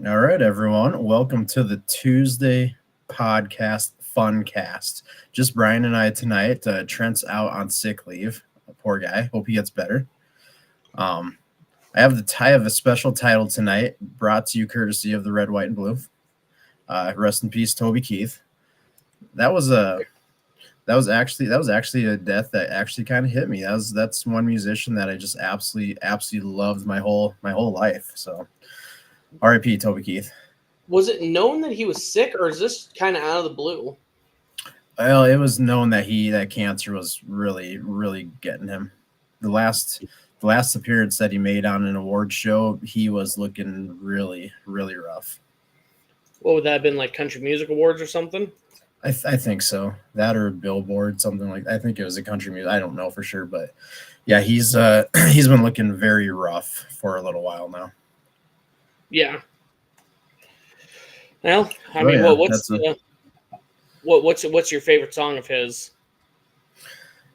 All right, everyone. Welcome to the Tuesday podcast Funcast. Just Brian and I tonight. Trent's out on sick leave. Poor guy. Hope he gets better. Um, I have a special title tonight, brought to you courtesy of the Red, White, and Blue. Rest in peace, Toby Keith. That was a that was actually a death that actually kind of hit me. That's one musician that I just absolutely loved my whole life. So, R.I.P. Toby Keith. Was it known that he was sick, or is this kind of out of the blue? Well, it was known that that cancer was really getting him. The last the last appearance that he made on an award show, he was looking really rough. What would that have been, like country music awards or something? I think so. That or Billboard, something like. I think it was a country music. I don't know for sure, but yeah, he's he's been looking very rough for a little while now. Yeah. Well, I Oh mean, yeah, what's your favorite song of his?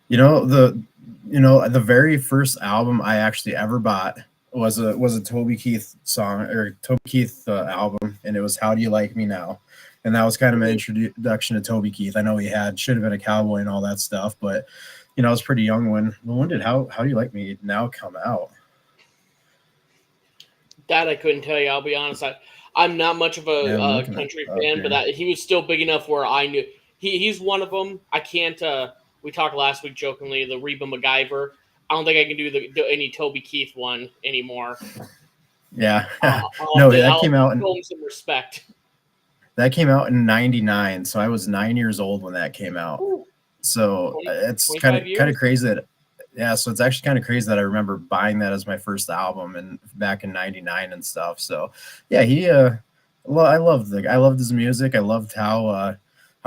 you know the the very first album I actually ever bought was a Toby Keith song or Toby Keith album, and it was "How Do You Like Me Now," and that was kind of my Mhm. introduction to Toby Keith. I know he had should have been a cowboy and all that stuff, but I was pretty young when did How Do You Like Me Now come out? That I couldn't tell you. I'll be honest. I'm not much of Yeah, a I'm looking at country up fan, but here. he was still big enough where I knew he's one of them. I can't. We talked last week jokingly the Reba MacGyver. I don't think I can do any Toby Keith one anymore. Yeah, I'll have no, to show him some respect. that came out in '99, so I was 9 years old when that came out. Ooh, So 20, it's kind 25 of kind of years. crazy that yeah. So it's actually kind of crazy that I remember buying that as my first album and back in '99 and stuff. So yeah, I loved his music. I loved how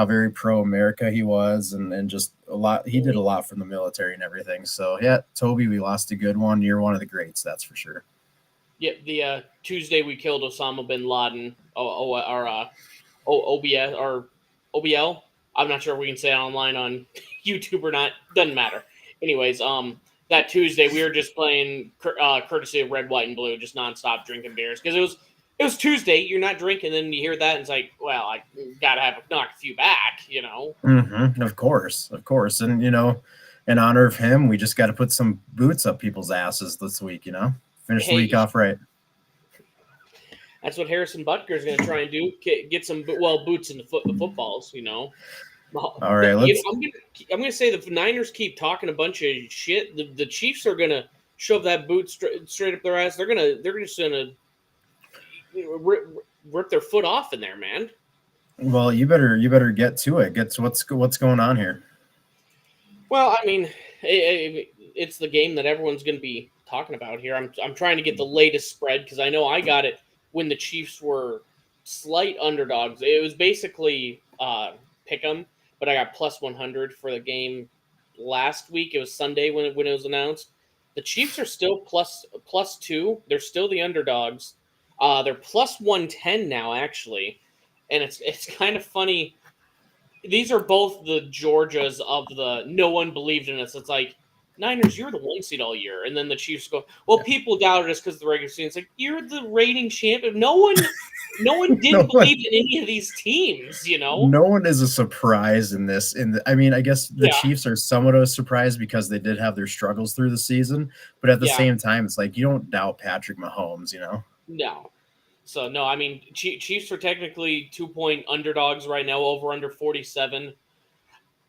very pro America he was, and just a lot. He did a lot for the military and everything. So yeah, Toby, we lost a good one. You're one of the greats, that's for sure. Yep, the Tuesday we killed Osama bin Laden. OBS or OBL. I'm not sure if we can say it online on YouTube or not. Doesn't matter. Anyways, that Tuesday we were just playing courtesy of Red, White, and Blue, just nonstop drinking beers because it was Tuesday. You're not drinking, then you hear that, and it's like, well, I gotta have knock a few back. Of course, and in honor of him, we just got to put some boots up people's asses this week. Finish the week Hey, off right. that's what Harrison Butker is going to try and do. Get some boots in the footballs. Well, All right, let's. I'm gonna say the Niners keep talking a bunch of shit. The Chiefs are gonna shove that boot straight up their ass. They're just gonna rip their foot off in there, man. Well, you better get to it. Get to what's going on here. Well, I mean, it's the game that everyone's gonna be talking about here. I'm trying to get the latest spread because I know I got it when the Chiefs were slight underdogs. It was basically pick 'em, but I got plus 100 for the game last week. It was Sunday when it was announced. The Chiefs are still plus two. They're still the underdogs. They're plus 110 now, actually, and it's kind of funny. These are both the Georgias of the no one believed in us. It's like Niners, you're the one seed all year, and then the Chiefs go, well, Yeah. people doubted us because of the regular season. It's like you're the reigning champion. No one No didn't one, believe in any of these teams. no one is a surprise in this. I mean, I guess the Yeah, Chiefs are somewhat of a surprise because they did have their struggles through the season, but at the yeah, same time, it's like you don't doubt Patrick Mahomes. no. So no, I mean Chiefs are technically 2 point underdogs right now, over under 47.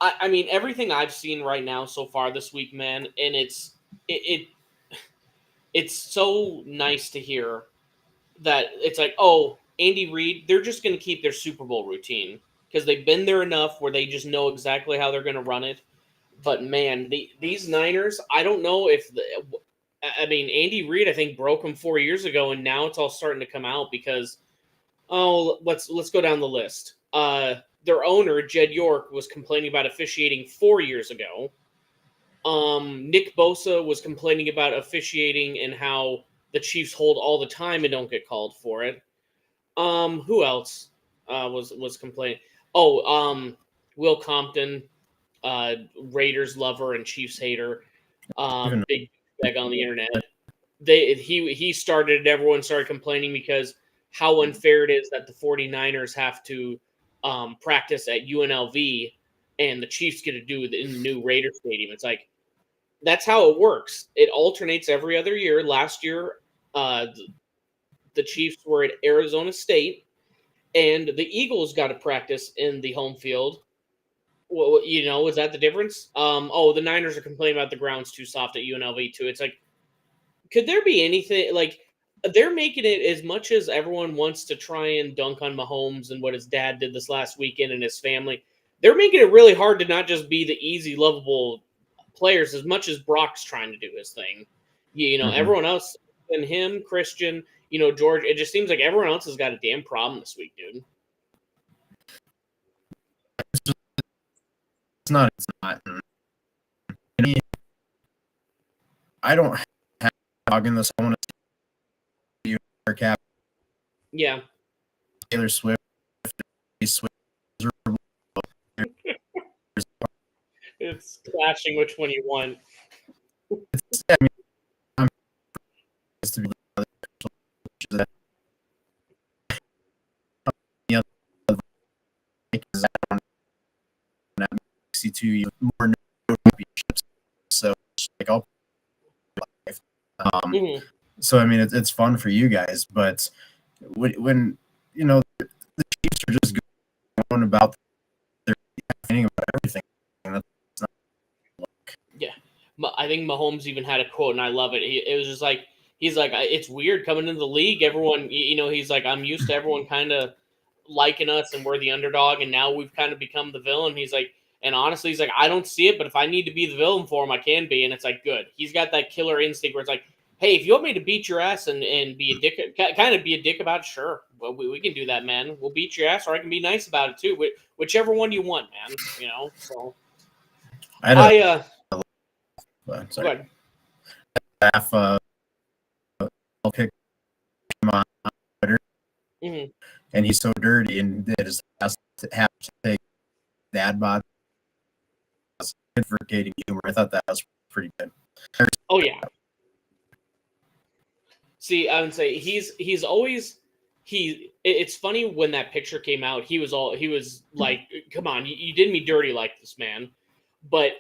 I mean everything I've seen right now so far this week, man, and it's so nice to hear that it's like, oh, Andy Reid, they're just going to keep their Super Bowl routine because they've been there enough where they just know exactly how they're going to run it. But man, these Niners, I don't know if I mean, Andy Reid, I think broke them 4 years ago, and now it's all starting to come out because let's go down the list. Their owner Jed York was complaining about officiating 4 years ago. Nick Bosa was complaining about officiating and how the Chiefs hold all the time and don't get called for it. Who else was complaining? Oh, Will Compton, Raiders lover and Chiefs hater, Even big bag on the internet. He started it. Everyone started complaining because how unfair it is that the 49ers have to practice at UNLV and the Chiefs get to do it in the new Raider Stadium. It's like, that's how it works. It alternates every other year. Last year, the Chiefs were at Arizona State, and the Eagles got to practice in the home field. Well, is that the difference? The Niners are complaining about the ground's too soft at UNLV too. It's like, could there be anything like they're making it as much as everyone wants to try and dunk on Mahomes and what his dad did this last weekend and his family? They're making it really hard to not just be the easy, lovable players as much as Brock's trying to do his thing. Everyone else and him, Christian, George, it just seems like everyone else has got a damn problem this week, dude. It's not. I don't have a dog in this. I want to see you cap. Yeah. Taylor Swift. It's clashing which one you want. I mean, I'm to be that. More championships, so like I'll So I mean it's fun for you guys, but when the Chiefs are just going about their thinking about everything, that's not like. Yeah, I think Mahomes even had a quote, and I love it. It was just like he's like, it's weird coming into the league. Everyone, he's like, I'm used to everyone kind of liking us, and we're the underdog, and now we've kind of become the villain. He's like. And honestly, he's like, I don't see it, but if I need to be the villain for him, I can be. And it's like, good. He's got that killer instinct where it's like, hey, if you want me to beat your ass and be a dick, kind of be a dick about it, sure. Well, we can do that, man. We'll beat your ass, or I can be nice about it too. Whichever one you want, man. So Sorry. Go ahead. I'll pick him on Twitter, and he's so dirty, and it just has to take dad bod. Advocating humor. I thought that was pretty good. Oh yeah. See, I would say he's always it's funny when that picture came out, he was like, come on, you did me dirty like this, man. But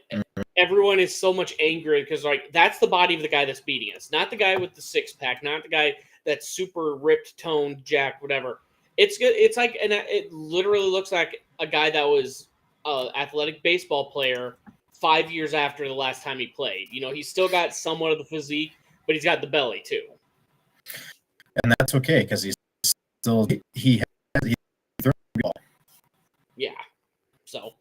everyone is so much angry because like that's the body of the guy that's beating us, not the guy with the six pack, not the guy that's super ripped, toned, jacked, whatever. It's good. It's like, and it literally looks like a guy that was an athletic baseball player 5 years after the last time he played. He's still got somewhat of the physique, but he's got the belly too. And that's okay because he's still he throws the ball. Yeah. So,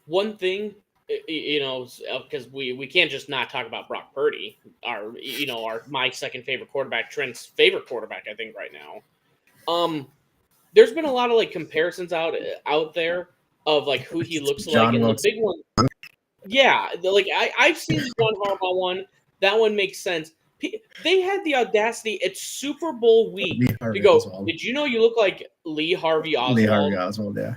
one thing, because we can't just not talk about Brock Purdy, my second favorite quarterback, Trent's favorite quarterback, I think right now. There's been a lot of like comparisons out there of like who he looks like, and the big one, yeah, like I've seen the John Harbaugh one. That one makes sense. They had the audacity at Super Bowl week to go, Oswald. Did you know you look like Lee Harvey Oswald? Lee Harvey Oswald, yeah.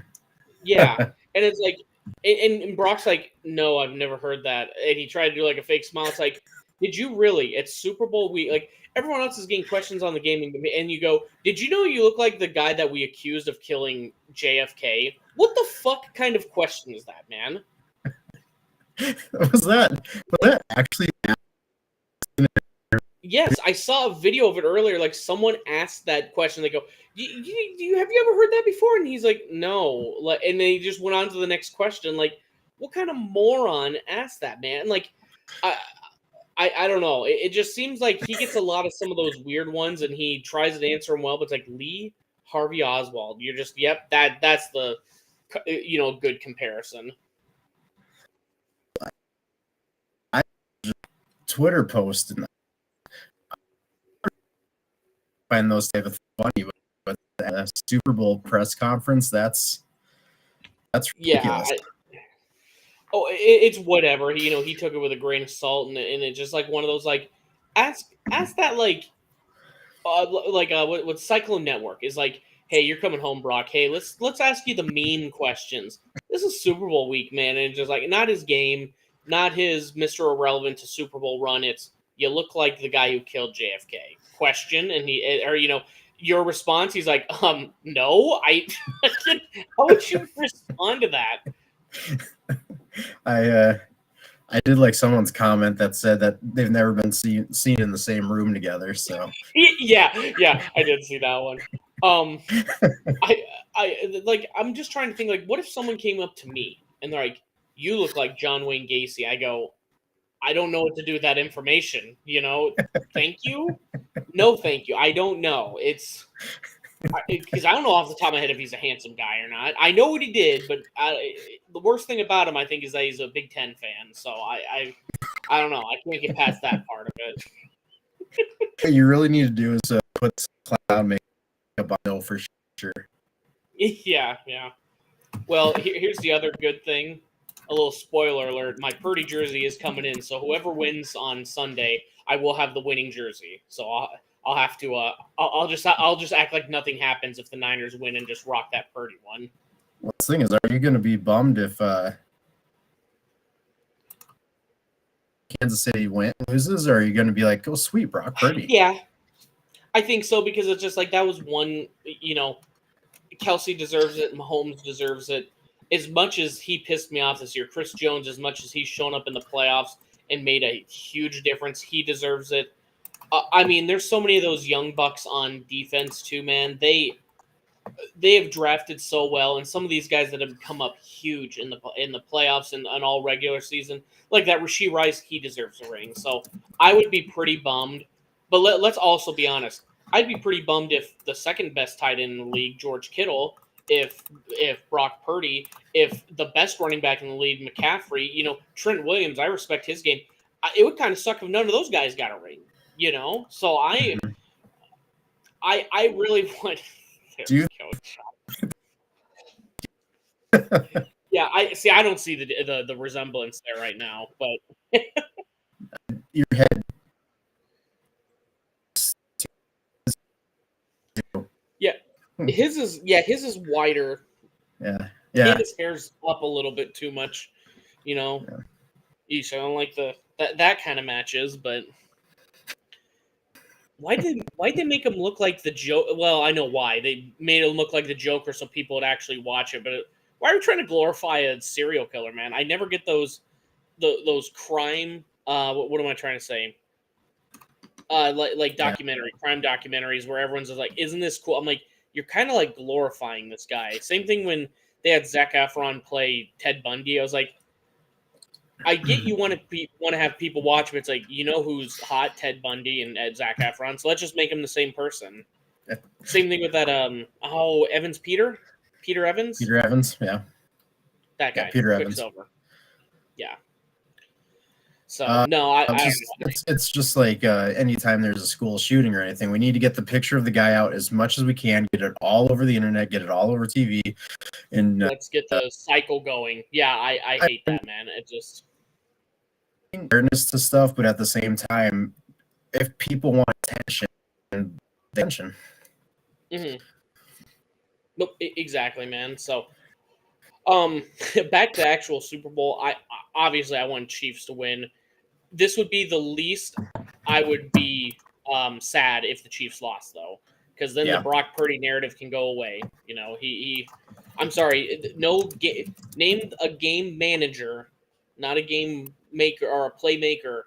Yeah, and it's like, and Brock's like, no, I've never heard that, and he tried to do like a fake smile. It's like, did you really? It's Super Bowl week, like. Everyone else is getting questions on the game, and you go, did you know you look like the guy that we accused of killing JFK? What the fuck kind of question is that, man? Was that actually? Yes, I saw a video of it earlier. Like someone asked that question. They go, have you ever heard that before? And he's like, no. And then he just went on to the next question. Like, what kind of moron asked that, man? Like, I don't know. It just seems like he gets a lot of some of those weird ones, and he tries to answer them well. But it's like Lee Harvey Oswald. You're just, yep, that's the good comparison. I Twitter post and I find those type of funny, but a Super Bowl press conference, that's ridiculous. Yeah. It's whatever. He took it with a grain of salt, and it's just like one of those like ask that like what Cyclone Network is like. Hey, you're coming home, Brock. Hey, let's ask you the mean questions. This is Super Bowl week, man, and it's just like not his game, not his Mr. Irrelevant to Super Bowl run. It's you look like the guy who killed JFK. Question, and your response, he's like, no, how would you respond to that? I did like someone's comment that said that they've never been seen in the same room together. So yeah, I did see that one. I'm just trying to think, like, what if someone came up to me and they're like, you look like John Wayne Gacy? I go, I don't know what to do with that information. Thank you. No, thank you. I don't know. Because I don't know off the top of my head if he's a handsome guy or not. I know what he did, but the worst thing about him, I think, is that he's a Big Ten fan. So I don't know. I can't get past that part of it. What you really need to do is put cloud makeup on for sure. Yeah. Well, here's the other good thing. A little spoiler alert: my Purdy jersey is coming in, so whoever wins on Sunday, I will have the winning jersey. So I'll have to I'll just act like nothing happens if the Niners win and just rock that Purdy one. Well, the thing is, are you going to be bummed if Kansas City loses, or are you going to be like, oh, sweet, Brock Purdy? Yeah, I think so, because it's just like that was one, Kelsey deserves it, Mahomes deserves it. As much as he pissed me off this year, Chris Jones, as much as he's shown up in the playoffs and made a huge difference, he deserves it. There's so many of those young bucks on defense too, man. They have drafted so well, and some of these guys that have come up huge in the playoffs and all regular season, like that Rashee Rice, he deserves a ring. So I would be pretty bummed. But let's also be honest. I'd be pretty bummed if the second best tight end in the league, George Kittle, if Brock Purdy, if the best running back in the league, McCaffrey, Trent Williams, I respect his game. It would kind of suck if none of those guys got a ring, So I really want. Do you? Yeah, I don't see the resemblance there right now, but your head. Yeah, his is wider. Yeah. His hair's up a little bit too much, Yeah. I don't like that kind of matches, but why did they make him look like the Joker? Well, I know why. They made him look like the Joker so people would actually watch it, but why are we trying to glorify a serial killer, man? I never get those crime what am I trying to say? Like crime documentaries where everyone's just like, isn't this cool? I'm like, you're kind of like glorifying this guy. Same thing when they had Zac Efron play Ted Bundy. I was like, I get you want to have people watch, but it's like, who's hot? Ted Bundy and Zac Efron. So let's just make him the same person. Same thing with that Evans Peter Evans. Peter Evans, yeah. That guy. Yeah, Peter Evans. Silver. Yeah. So no, it's just like anytime there's a school shooting or anything, we need to get the picture of the guy out as much as we can, get it all over the internet, get it all over TV, and let's get the cycle going. Yeah, I hate that, man. It just awareness to stuff, but at the same time, if people want attention. Mm-hmm. Nope, exactly, man. So, back to the actual Super Bowl. I want Chiefs to win. This would be the least I would be sad if the Chiefs lost, though, because then the Brock Purdy narrative can go away. I'm sorry, name a game manager, not a game maker or a playmaker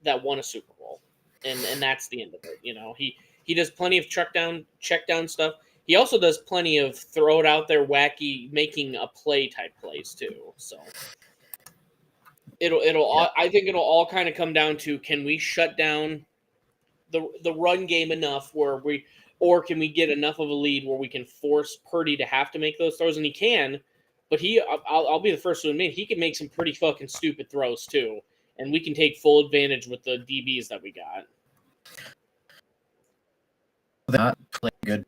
that won a Super Bowl, and that's the end of it. He does plenty of check down stuff. He also does plenty of throw it out there, wacky, making a play type plays too. So. I think it'll all kind of come down to, can we shut down the run game enough or can we get enough of a lead where we can force Purdy to have to make those throws? And he can, but I'll be the first to admit, he can make some pretty fucking stupid throws too, and we can take full advantage with the DBs that we got. Not play good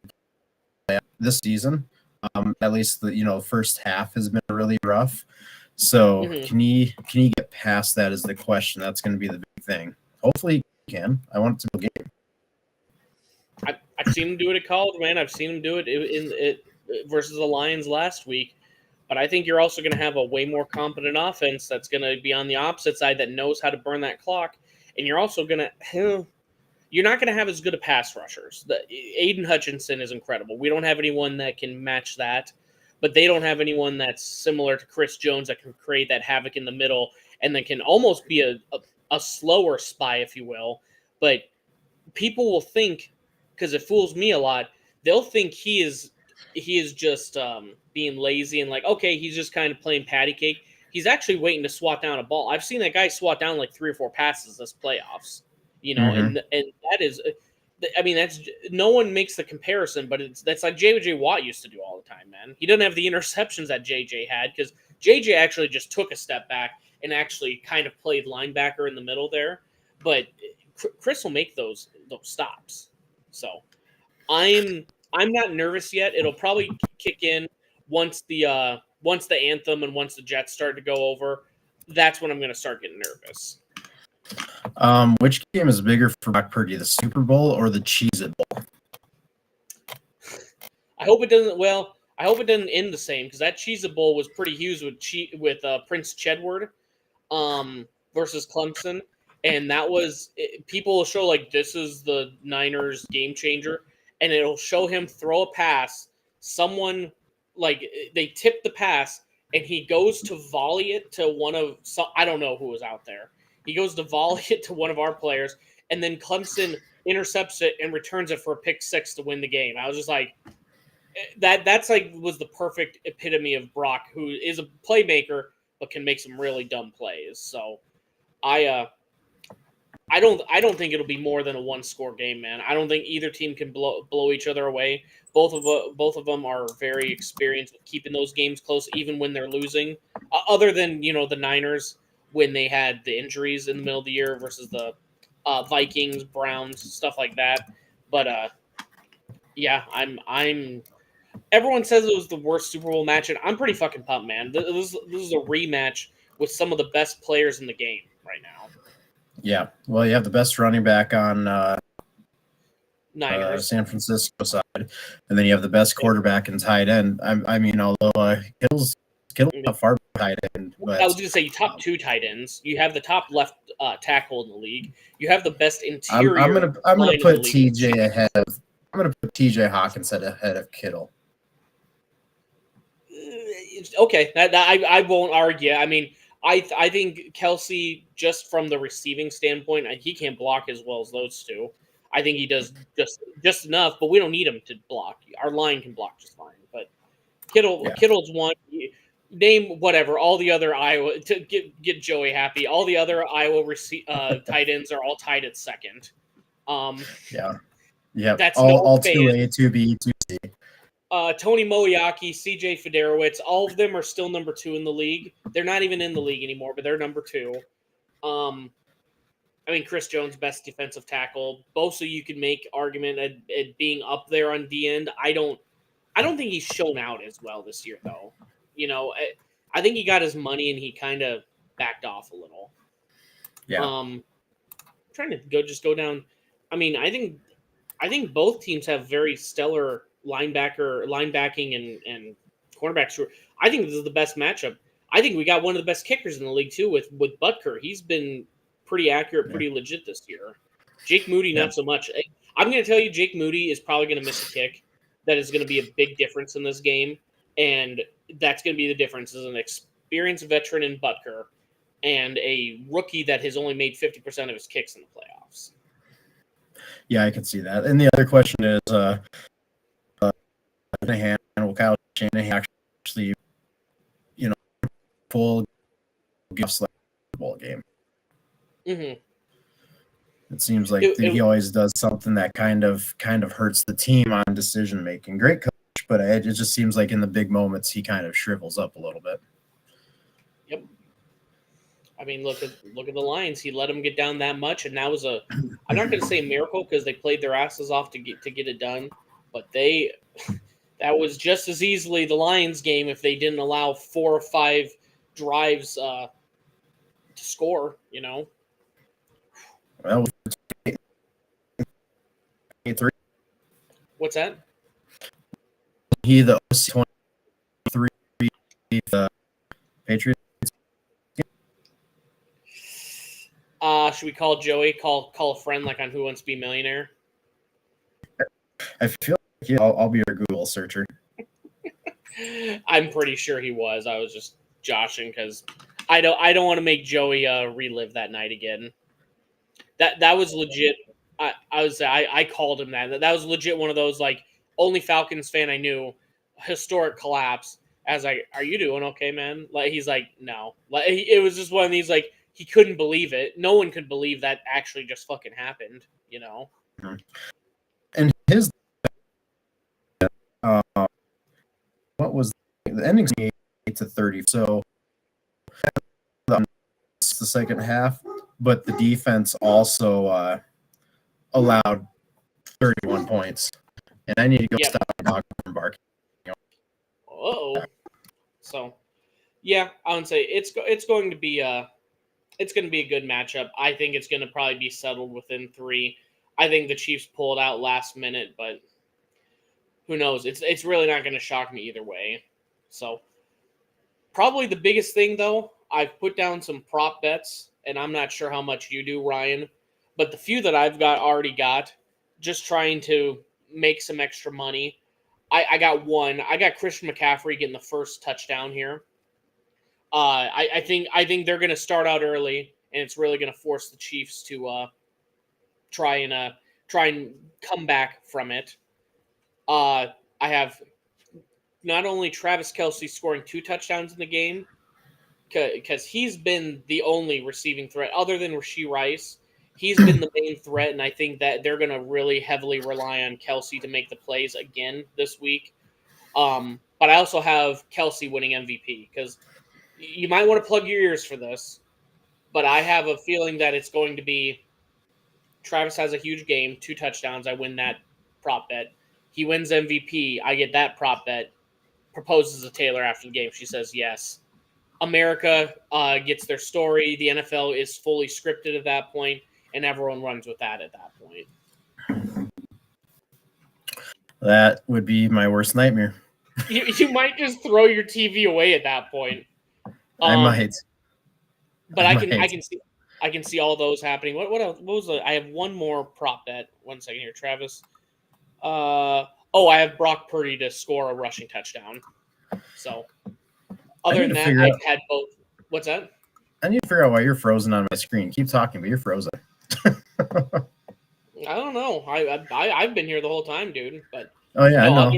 this season. At least the first half has been really rough. So can he get past that is the question. That's going to be the big thing. Hopefully he can. I want it to be a game. I've seen him do it at college, man. I've seen him do it versus the Lions last week. But I think you're also going to have a way more competent offense that's going to be on the opposite side that knows how to burn that clock. and you're also gonna you're not gonna have as good a pass rushers. Aiden Hutchinson is incredible. We don't have anyone that can match that, but they don't have anyone that's similar to Chris Jones that can create that havoc in the middle and then can almost be a slower spy, if you will. But people will think, because it fools me a lot, they'll think he is just being lazy and like, okay, he's just kind of playing patty cake. He's actually waiting to swat down a ball. I've seen that guy swat down like 3 or 4 passes this playoffs, Mm-hmm. and that is, I mean, that's, no one makes the comparison, but that's like J.J. Watt used to do all the time, man. He doesn't have the interceptions that J.J. had because J.J. actually just took a step back and actually kind of played linebacker in the middle there, but Chris will make those stops. So I'm not nervous yet. It'll probably kick in once the anthem and once the Jets start to go over. That's when I'm going to start getting nervous. Which game is bigger for Brock Purdy, the Super Bowl or the Cheez-It Bowl? I hope it doesn't. Well, I hope it doesn't end the same because that Cheez-It Bowl was pretty huge with Prince Chedward versus Clemson, and that was people will show like this is the Niners game changer, and it'll show him throw a pass. Someone like they tip the pass, and he goes to volley it to one of I don't know who was out there. He goes to volley it to one of our players, and then Clemson intercepts it and returns it for a pick six to win the game. I was just like, that's like was the perfect epitome of Brock, who is a playmaker but can make some really dumb plays. So I don't think it'll be more than a one score game, man. I don't think either team can blow each other away. Both of them are very experienced with keeping those games close, even when they're losing. Other than the Niners when they had the injuries in the middle of the year versus the Vikings, Browns, stuff like that. But yeah, I'm. Everyone says it was the worst Super Bowl match, and I'm pretty fucking pumped, man. This is a rematch with some of the best players in the game right now. Yeah, well, you have the best running back on Niners. San Francisco side, and then you have the best quarterback and tight end. I mean, although Kittle's not far behind tight end, but I was going to say you top 2 tight ends. You have the top left tackle in the league. You have the best interior. I'm gonna put TJ ahead of. I'm gonna put TJ Hawkinson ahead of Kittle. Okay, I won't argue. I mean, I think Kelsey, just from the receiving standpoint, he can't block as well as those two. I think he does just enough, but we don't need him to block. Our line can block just fine. But Kittle's one. Name whatever. All the other Iowa to get Joey happy. All the other Iowa tight ends are all tied at second. Yeah. That's all 2A, 2B, 2C. Tony Moeaki, CJ Federowicz, all of them are still number 2 in the league. They're not even in the league anymore, but they're number 2. I mean, Chris Jones, best defensive tackle. Bosa, you could make argument at being up there on D end. I don't think he's shown out as well this year, though. I think he got his money and he kind of backed off a little. Yeah. Trying to go down. I mean, I think both teams have very stellar linebacking and cornerbacks. I think this is the best matchup. I think we got one of the best kickers in the league too with Butker. He's been pretty accurate, pretty legit this year. Jake Moody, not so much. I'm going to tell you, Jake Moody is probably going to miss a kick. That is going to be a big difference in this game, and that's going to be the difference. Is an experienced veteran in Butker and a rookie that has only made 50% of his kicks in the playoffs. Yeah, I can see that. And the other question is, Shanahan, will Kyle Shanahan actually, full ball game? Mm-hmm. It seems like he always does something that kind of hurts the team on decision making. Great coach, but it just seems like in the big moments he kind of shrivels up a little bit. Yep. I mean, look at the Lions. He let them get down that much, and that was I'm not going to say a miracle because they played their asses off to get it done, but that was just as easily the Lions game if they didn't allow 4 or 5 drives to score. Well, 3. What's that? He the 23 the Patriots. Should we call Joey? Call a friend like on Who Wants to Be a Millionaire? I feel like I'll be your Google searcher. I'm pretty sure he was. I was just joshing because I don't want to make Joey relive that night again. That was legit. I called him that. That was legit one of those like only Falcons fan I knew. Historic collapse. I was like, "Are you doing okay, man?" Like he's like, "No." Like it was just one of these like he couldn't believe it. No one could believe that actually just fucking happened. You know. And his what was the ending 8-30? So the second half, but the defense also allowed 31 points. And I need to go stop my dog from barking. Oh. So, yeah, I would say it's going to be a good matchup. I think it's going to probably be settled within 3. I think the Chiefs pulled out last minute, but who knows? It's really not going to shock me either way. So, probably the biggest thing though, I've put down some prop bets, and I'm not sure how much you do, Ryan, but the few that I've already got, just trying to make some extra money. I got one. I got Christian McCaffrey getting the first touchdown here. I think they're going to start out early, and it's really going to force the Chiefs to try and come back from it. I have not only Travis Kelce scoring 2 touchdowns in the game, because he's been the only receiving threat other than Rashee Rice. He's been the main threat, and I think that they're going to really heavily rely on Kelce to make the plays again this week. But I also have Kelce winning MVP because you might want to plug your ears for this, but I have a feeling that it's going to be Travis has a huge game, 2 touchdowns. I win that prop bet. He wins MVP. I get that prop bet. Proposes to Taylor after the game. She says yes. America gets their story. The NFL is fully scripted at that point, and everyone runs with that at that point. That would be my worst nightmare. You might just throw your TV away at that point. I might. But I can see all those happening. What else? What was the? I have one more prop bet. 1 second here, Travis. I have Brock Purdy to score a rushing touchdown. So, other than that, I've had both. What's that? I need to figure out why you're frozen on my screen. Keep talking, but you're frozen. I don't know. I've been here the whole time, dude. But I know.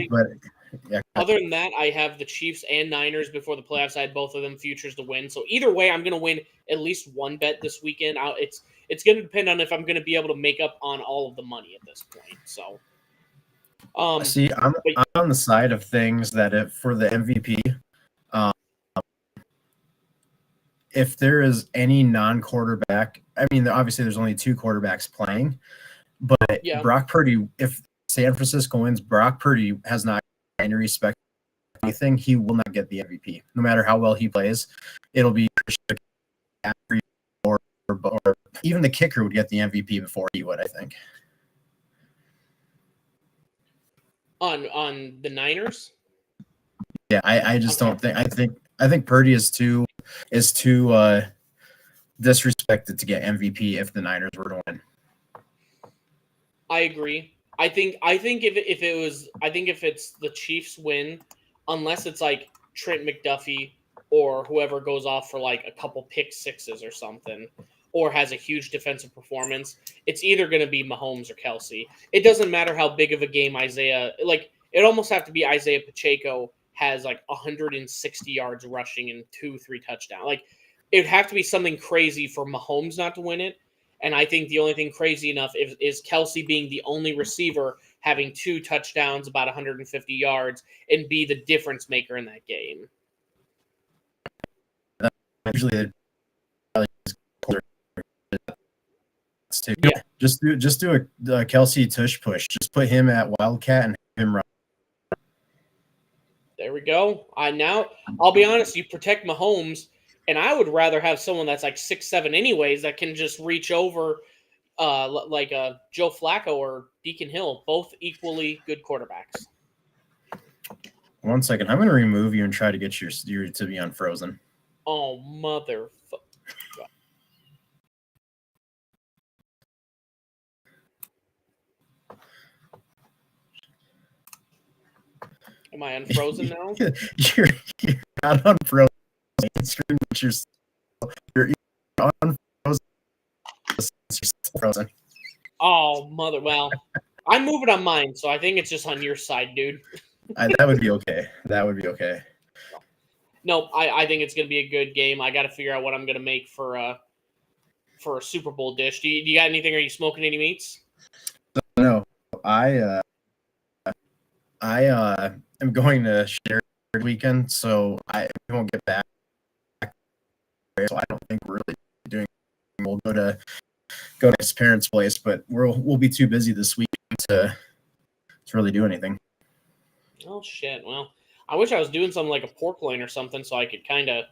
Other than that, I have the Chiefs and Niners before the playoffs. I had both of them futures to win. So either way, I'm going to win at least one bet this weekend. It's going to depend on if I'm going to be able to make up on all of the money at this point. So, see, I'm on the side of things that for the MVP, if there is any non-quarterback, I mean, obviously there's only 2 quarterbacks playing, but Brock Purdy, if San Francisco wins, Brock Purdy has not any respect for anything. He will not get the MVP, no matter how well he plays. It'll be or even the kicker would get the MVP before he would, I think. On the Niners? Yeah, I just don't think. I think Purdy is too disrespected to get MVP if the Niners were to win. I agree. I think if it's the Chiefs win, unless it's like Trent McDuffie or whoever goes off for like a couple pick sixes or something, or has a huge defensive performance, it's either going to be Mahomes or Kelce. It doesn't matter how big of a game Isaiah, like it almost have to be Isaiah Pacheco has like 160 yards rushing and 2-3 touchdowns. Like it would have to be something crazy for Mahomes not to win it. And I think the only thing crazy enough is Kelce being the only receiver having 2 touchdowns, about 150 yards, and be the difference maker in that game. Usually, yeah. Just do a Kelce tush push. Just put him at Wildcat and have him run. There we go. I'll be honest. You protect Mahomes. And I would rather have someone that's like 6'7" anyways that can just reach over like Joe Flacco or Deacon Hill, both equally good quarterbacks. 1 second. I'm going to remove you and try to get your to be unfrozen. Oh, motherfucker. Am I unfrozen now? You're, you're not unfrozen mainstream, but you're unfrozen. You're still frozen. Oh, mother. Well, I'm moving on mine, so I think it's just on your side, dude. That would be okay. That would be okay. No, I think it's going to be a good game. I got to figure out what I'm going to make for a Super Bowl dish. Do you got anything? Are you smoking any meats? No, I am going to share weekend, so I won't get back. So I don't think we're really doing. We'll go to his parents' place, but we'll be too busy this week to really do anything. Oh shit! Well, I wish I was doing something like a pork loin or something, so I could kind of,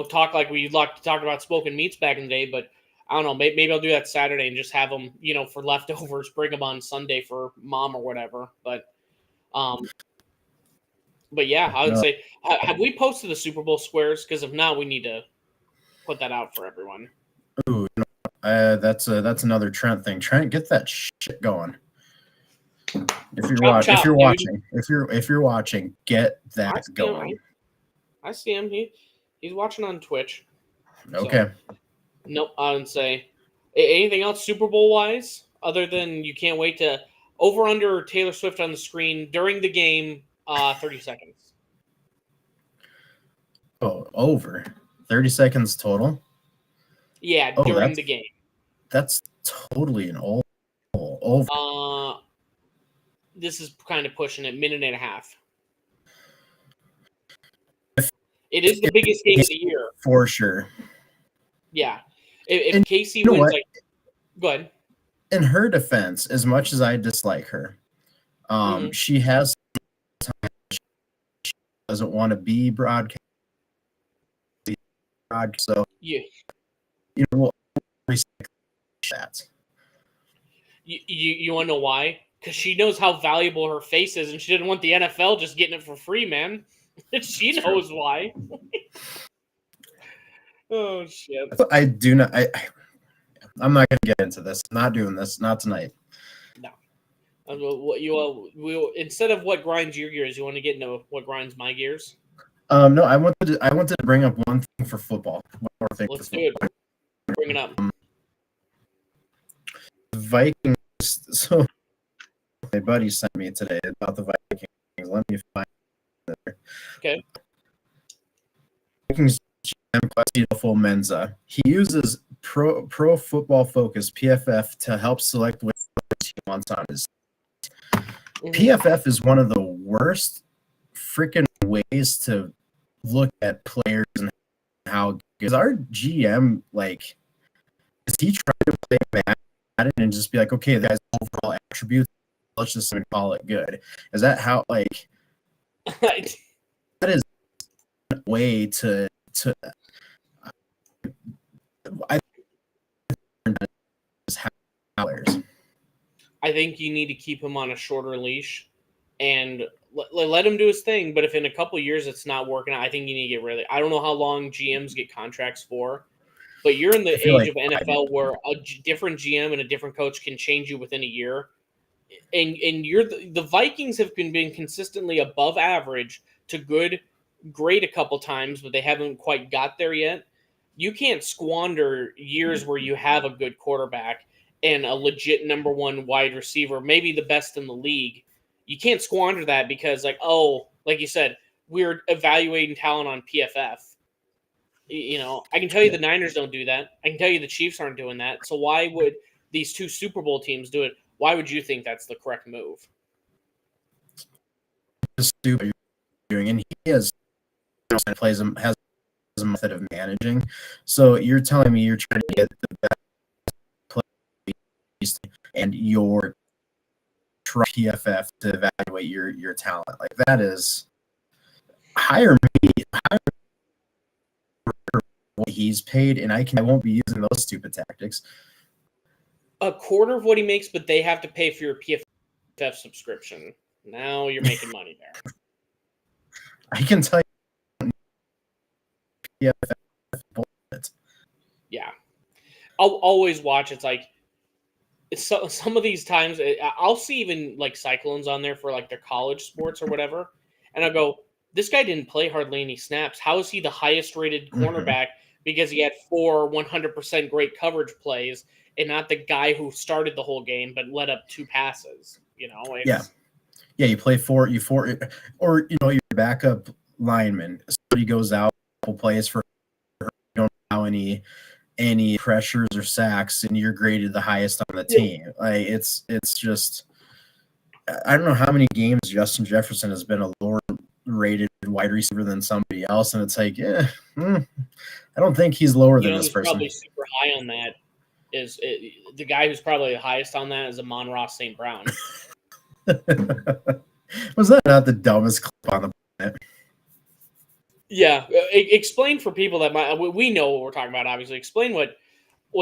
talk like we like to talk about smoking meats back in the day. But I don't know. Maybe I'll do that Saturday and just have them, for leftovers. Bring them on Sunday for mom or whatever. Um, but yeah, I would say, have we posted the Super Bowl squares? Because if not, we need to put that out for everyone. Ooh, that's another Trent thing. Trent, get that shit going. If you're watching, get that going. I see him. He's watching on Twitch. Okay. So, nope, I wouldn't say anything else Super Bowl wise, other than you can't wait to over under Taylor Swift on the screen during the game. 30 seconds. Oh, over 30 seconds total. Yeah, during the game. That's totally an over. This is kind of pushing it. Minute and a half. It is the biggest game of the year for sure. Yeah, if Casey wins, go ahead. In her defense, as much as I dislike her, she has she doesn't want to be broadcast. So yeah, we'll respect that. You want to know why? Because she knows how valuable her face is, and she didn't want the NFL just getting it for free, man. She knows why. Oh shit! I do not. I'm not going to get into this. Not doing this. Not tonight. No. We instead of what grinds your gears, you want to get into what grinds my gears? No, I wanted to bring up one thing for football. One more thing. Let's do it. Bring it up. Vikings. So my buddy sent me today about the Vikings. Let me find it. Okay. Vikings GM Placido Menza. He uses Pro Football Focus (PFF) to help select which he wants on his. PFF is one of the worst freaking ways to look at players and how. Because our GM, is he trying to play bad at it and just be like, okay, the guy's overall attributes, let's just call it good? Is that how, that is a way to I think you need to keep him on a shorter leash and let him do his thing. But if in a couple of years it's not working out, I think you need to get rid of it. I don't know how long GMs get contracts for, but you're in the age of NFL where a different GM and a different coach can change you within a year. And you're the Vikings have been consistently above average to great a couple times, but they haven't quite got there yet. You can't squander years where you have a good quarterback and a legit number one wide receiver, maybe the best in the league. You can't squander that because, like you said, we're evaluating talent on PFF. I can tell you the Niners don't do that. I can tell you the Chiefs aren't doing that. So why would these two Super Bowl teams do it? Why would you think that's the correct move? Stupid doing, and he has a method of managing. So you're telling me you're trying to get the best players, and you're trying PFF to evaluate your talent. That is hire what he's paid, and I won't be using those stupid tactics. A quarter of what he makes, but they have to pay for your PFF subscription. Now you're making money there. I can tell you. Yeah. I'll always watch. Some of these times, I'll see even Cyclones on there for their college sports or whatever. And I go, this guy didn't play hardly any snaps. How is he the highest rated cornerback? Because he had 4 100% great coverage plays and not the guy who started the whole game but led up 2 passes. Yeah, you play or your backup lineman. Somebody goes out, plays for you don't allow any pressures or sacks, and you're graded the highest on the team. Like it's just I don't know how many games Justin Jefferson has been a lower rated wide receiver than somebody else, and it's like, I don't think he's lower than this person. Probably super high on that is the guy who's probably the highest on that is Amon-Ra St. Brown. Was that not the dumbest clip on the planet? Yeah, explain for people that we know what we're talking about. Obviously, explain what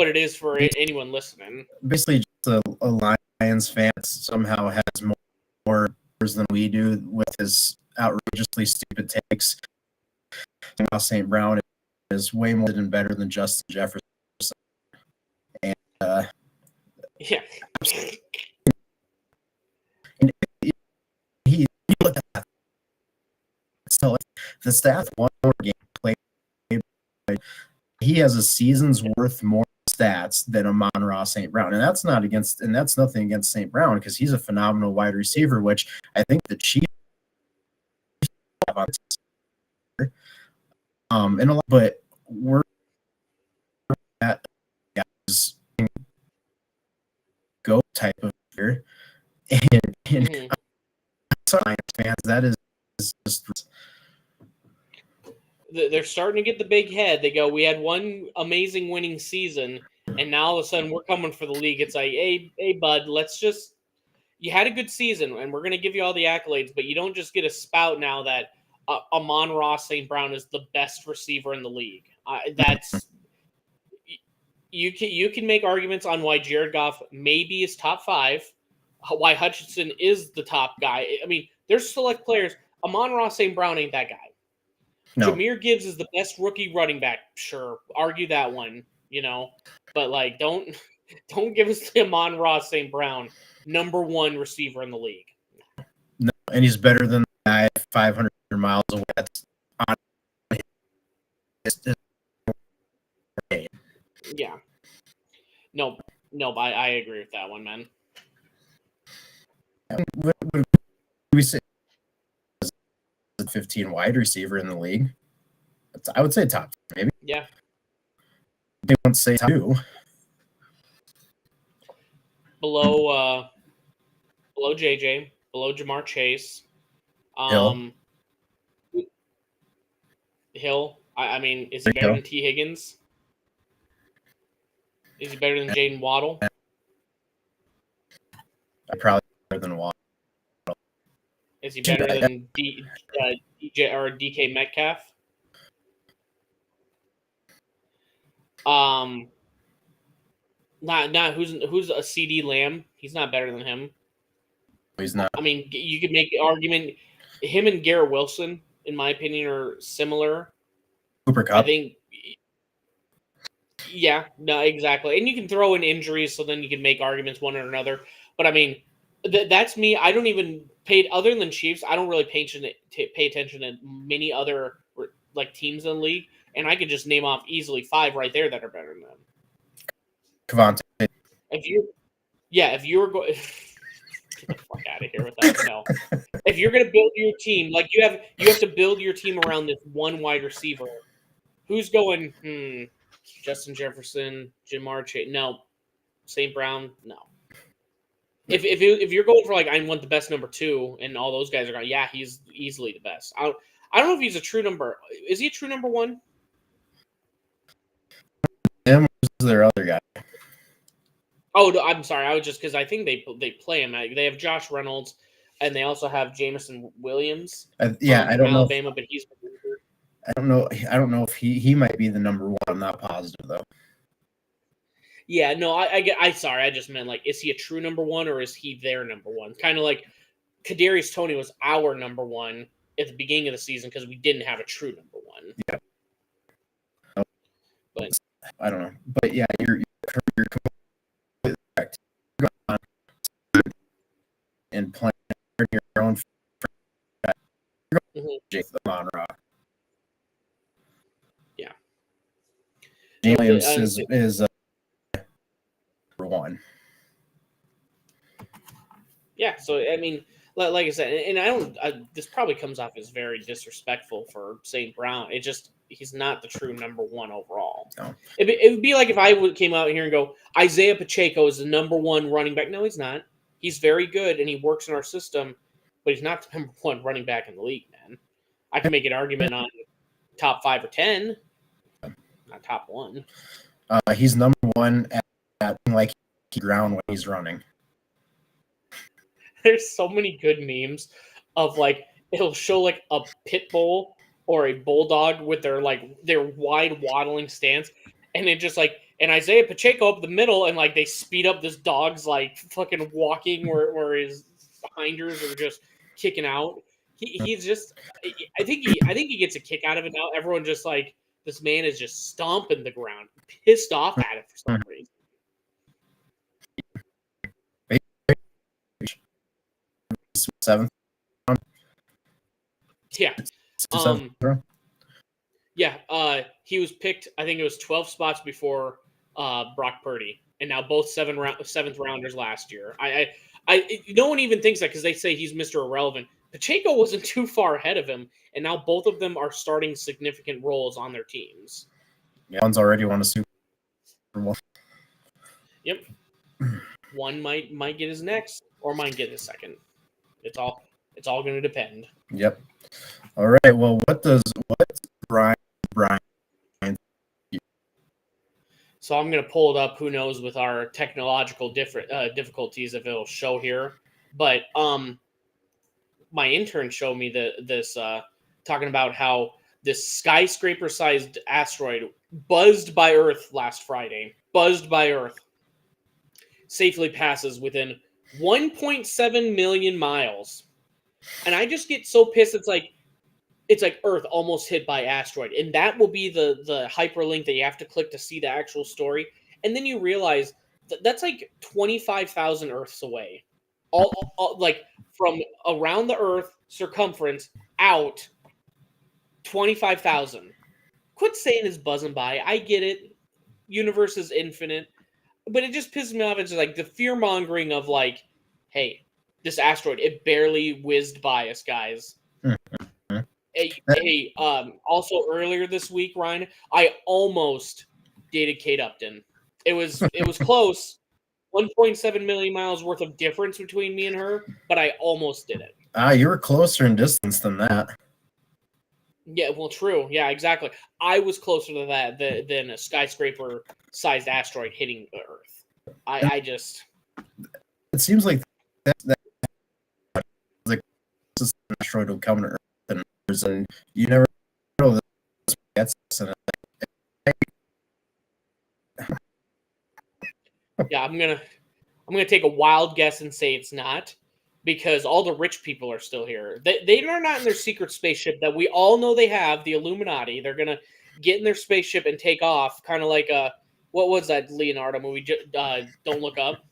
it is for anyone listening. Basically, just a Lions fan somehow has more than we do with his outrageously stupid takes. St. Brown is way more and better than Justin Jefferson, and yeah. He looked at so the stats one more game played. He has a season's worth more stats than Amon-Ra St. Brown, and that's nothing against St. Brown because he's a phenomenal wide receiver, which I think the Chiefs have on and a lot, but we're at guys go type of year, and Science fans, that is just. They're starting to get the big head. They go, we had one amazing winning season, and now all of a sudden we're coming for the league. It's like, hey, bud, you had a good season, and we're going to give you all the accolades, but you don't just get a spout now that Amon-Ra St. Brown is the best receiver in the league. You can make arguments on why Jared Goff maybe is top 5, why Hutchinson is the top guy. I mean, there's select players. Amon-Ra St. Brown ain't that guy. No. Jahmyr Gibbs is the best rookie running back. Sure, argue that one, but like don't give us the Amon-Ra St. Brown #1 receiver in the league. No, and he's better than the guy 500 miles away. That's on yeah. No, I agree with that one, man. What we say 15 wide receiver in the league. I would say top, maybe. Yeah. They won't say top 2. Below JJ, below Jamar Chase. Hill. I mean, is he better than T. Higgins? Is he better than Jaden Waddle? Probably better than Waddle. Is he better than DJ or DK Metcalf? Not who's a CD Lamb? He's not better than him. He's not. I mean, you could make the argument. Him and Garrett Wilson, in my opinion, are similar. Cooper Kupp. I think. Yeah, no, exactly. And you can throw in injuries, so then you can make arguments one or another. But I mean, that's me. I don't even pay other than Chiefs. I don't really pay attention to many other like teams in the league, and I could just name off easily 5 right there that are better than them. Cavante. If you were going, get the fuck out of here with that. No, if you're going to build your team, like you have to build your team around this one wide receiver. Who's going? Justin Jefferson, Jamar Chase. No, St. Brown. No. If you're going for like I want the best #2 and all those guys are going, yeah, he's easily the best. I don't know if he's a true number. Is he a true #1? Him was their other guy. Oh, no, I'm sorry. I was just because I think they play him. They have Josh Reynolds, and they also have Jameson Williams. I don't know Alabama, but he's. I don't know if he might be the #1. I'm not positive though. Yeah, no, I sorry. I just meant like, is he a true #1 or is he their #1? Kind of like Kadarius Toney was our #1 at the beginning of the season because we didn't have a true #1. Yeah. But I don't know. But yeah, you're completely correct. And playing your own. You're is number one. Yeah, so I mean, like I said, and I don't. This probably comes off as very disrespectful for St. Brown. He's not the true number one overall. No. It would be like if I came out here and go, Isaiah Pacheco is the number one running back. No, he's not. He's very good and he works in our system, but he's not the number one running back in the league, man. I can make an argument on top 5 or 10, not top 1. He's number one at like ground when he's running. There's so many good memes of like it'll show like a pit bull or a bulldog with their wide waddling stance, and it just like and Isaiah Pacheco up the middle, and like they speed up this dog's like fucking walking where his hinders are just kicking out. He's just I think he gets a kick out of it now. Everyone just like this man is just stomping the ground, pissed off at it for some reason. Seventh round. Yeah. Yeah. He was picked, I think it was 12 spots before Brock Purdy, and now both seventh rounders last year. No one even thinks that because they say he's Mr. Irrelevant. Pacheco wasn't too far ahead of him, and now both of them are starting significant roles on their teams. Yeah, one's already won a Super Bowl. Yep. One might get his next, or might get his second. It's all going to depend. Yep. All right. Well, what's Bryant? So I'm going to pull it up. Who knows with our technological difficulties if it'll show here. But my intern showed me this talking about how this skyscraper-sized asteroid buzzed by Earth last Friday. Buzzed by Earth. Safely passes within 1.7 million miles. And I just get so pissed. It's like Earth almost hit by asteroid. And that will be the hyperlink that you have to click to see the actual story. And then you realize that's like 25,000 Earths away. All like from around the Earth circumference out 25,000. Quit saying it's buzzing by. I get it. Universe is infinite. But it just pisses me off. It's just like the fear mongering of like, hey, this asteroid, it barely whizzed by us, guys. Mm-hmm. Hey, also earlier this week, Ryan, I almost dated Kate Upton. It was close. 1.7 million miles worth of difference between me and her, but I almost did it. You were closer in distance than that. Yeah, well, true. Yeah, exactly. I was closer to that than a skyscraper-sized asteroid hitting the Earth. I just... It seems like that like this asteroid will come to Earth, and you never know this gets us. Yeah, I'm gonna take a wild guess and say it's not, because all the rich people are still here. They are not in their secret spaceship that we all know they have, the Illuminati. They're gonna get in their spaceship and take off, kind of like what was that Leonardo movie? Don't Look Up.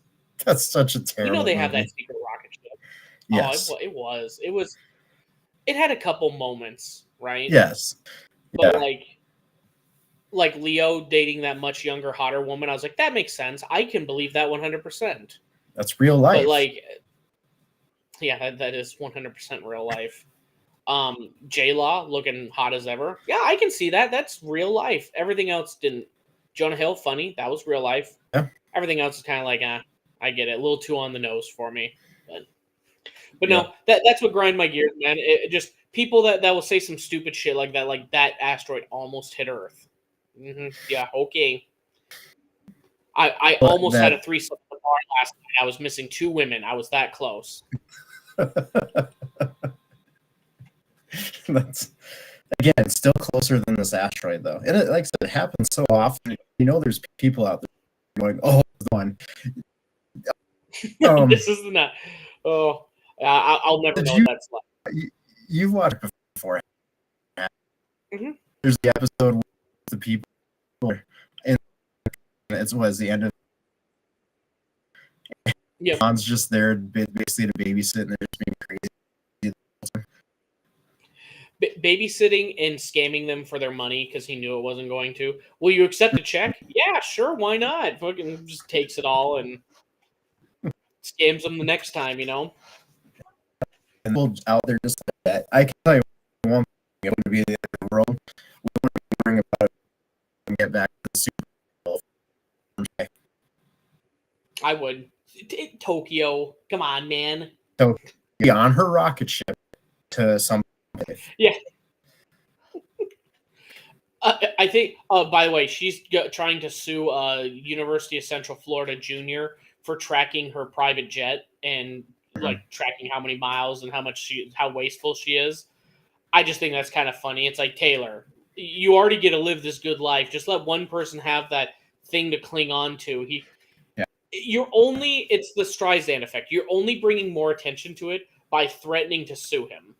That's such a terrible. You know they have movie. that secret rocket ship. Yes. Oh, it had a couple moments, right? Yes. But like Leo dating that much younger, hotter woman, I was like, that makes sense. I can believe that 100%. That's real life. But yeah, that is 100% real life. J-Law looking hot as ever. Yeah, I can see that. That's real life. Everything else didn't. Jonah Hill, funny. That was real life. Yeah. Everything else is kind of like, I get it. A little too on the nose for me. But no, that's what grind my gears, man. It just people that will say some stupid shit like that asteroid almost hit Earth. Mm-hmm. Yeah, okay. I almost had a threesome at the bar last night. I was missing 2 women. I was that close. That's again still closer than this asteroid, though. And like I said, it happens so often. You know, there's people out there going, "Oh, the one." This is not. Oh, I'll never know what that's like. You've watched it before. Mm-hmm. There's the episode with the people, and it was the end of. Yeah, John's just there basically to babysit, and they're just being crazy. babysitting and scamming them for their money because he knew it wasn't going to. Will you accept a check? Yeah, sure, why not? Fucking just takes it all and scams them the next time, And people out there just like that. I can tell you one thing, it would be the end of the world. We wouldn't be worrying about it and get back to the Super Bowl. I would. Tokyo, come on, man. So be on her rocket ship to some. Yeah. I think. By the way, she's trying to sue University of Central Florida Junior for tracking her private jet and like tracking how many miles and how wasteful she is. I just think that's kind of funny. It's like, Taylor, you already get to live this good life. Just let one person have that thing to cling on to. It's the Streisand effect. You're only bringing more attention to it by threatening to sue him.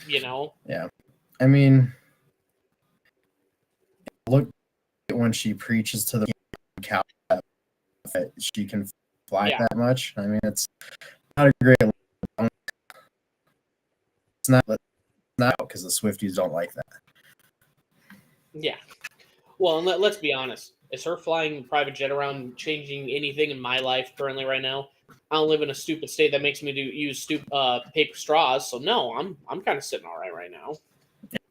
You know? Yeah. I mean, look when she preaches to the cow that she can fly that much. I mean, it's not a great. It's not because the Swifties don't like that. Yeah. Well, and let's be honest. Is her flying a private jet around changing anything in my life currently right now? I don't live in a stupid state that makes me use paper straws. So no, I'm kind of sitting all right now.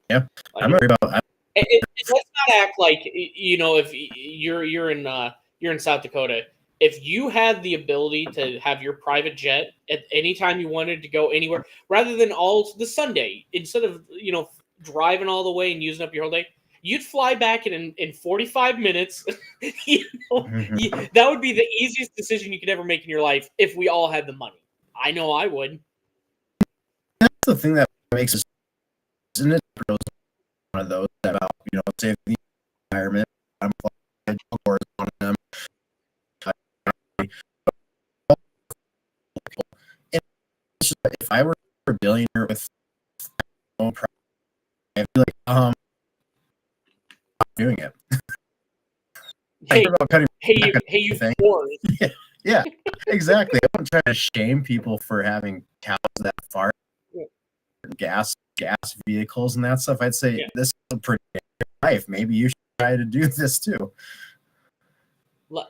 Yeah, like, I'm worried about. Let's not act like if you're in South Dakota. If you had the ability to have your private jet at any time you wanted to go anywhere, rather than all the Sunday, instead of driving all the way and using up your whole day, you'd fly back in 45 minutes. That would be the easiest decision you could ever make in your life if we all had the money. I know I would. That's the thing that makes us, isn't it? One of those about save the environment. I'm one of them. If I were a billionaire with I'd be like, I'm doing it. Hey, you poor. Yeah, exactly. I don't try to shame people for having cows that far, gas vehicles and that stuff. I'd say this is a pretty good life. Maybe you should try to do this too.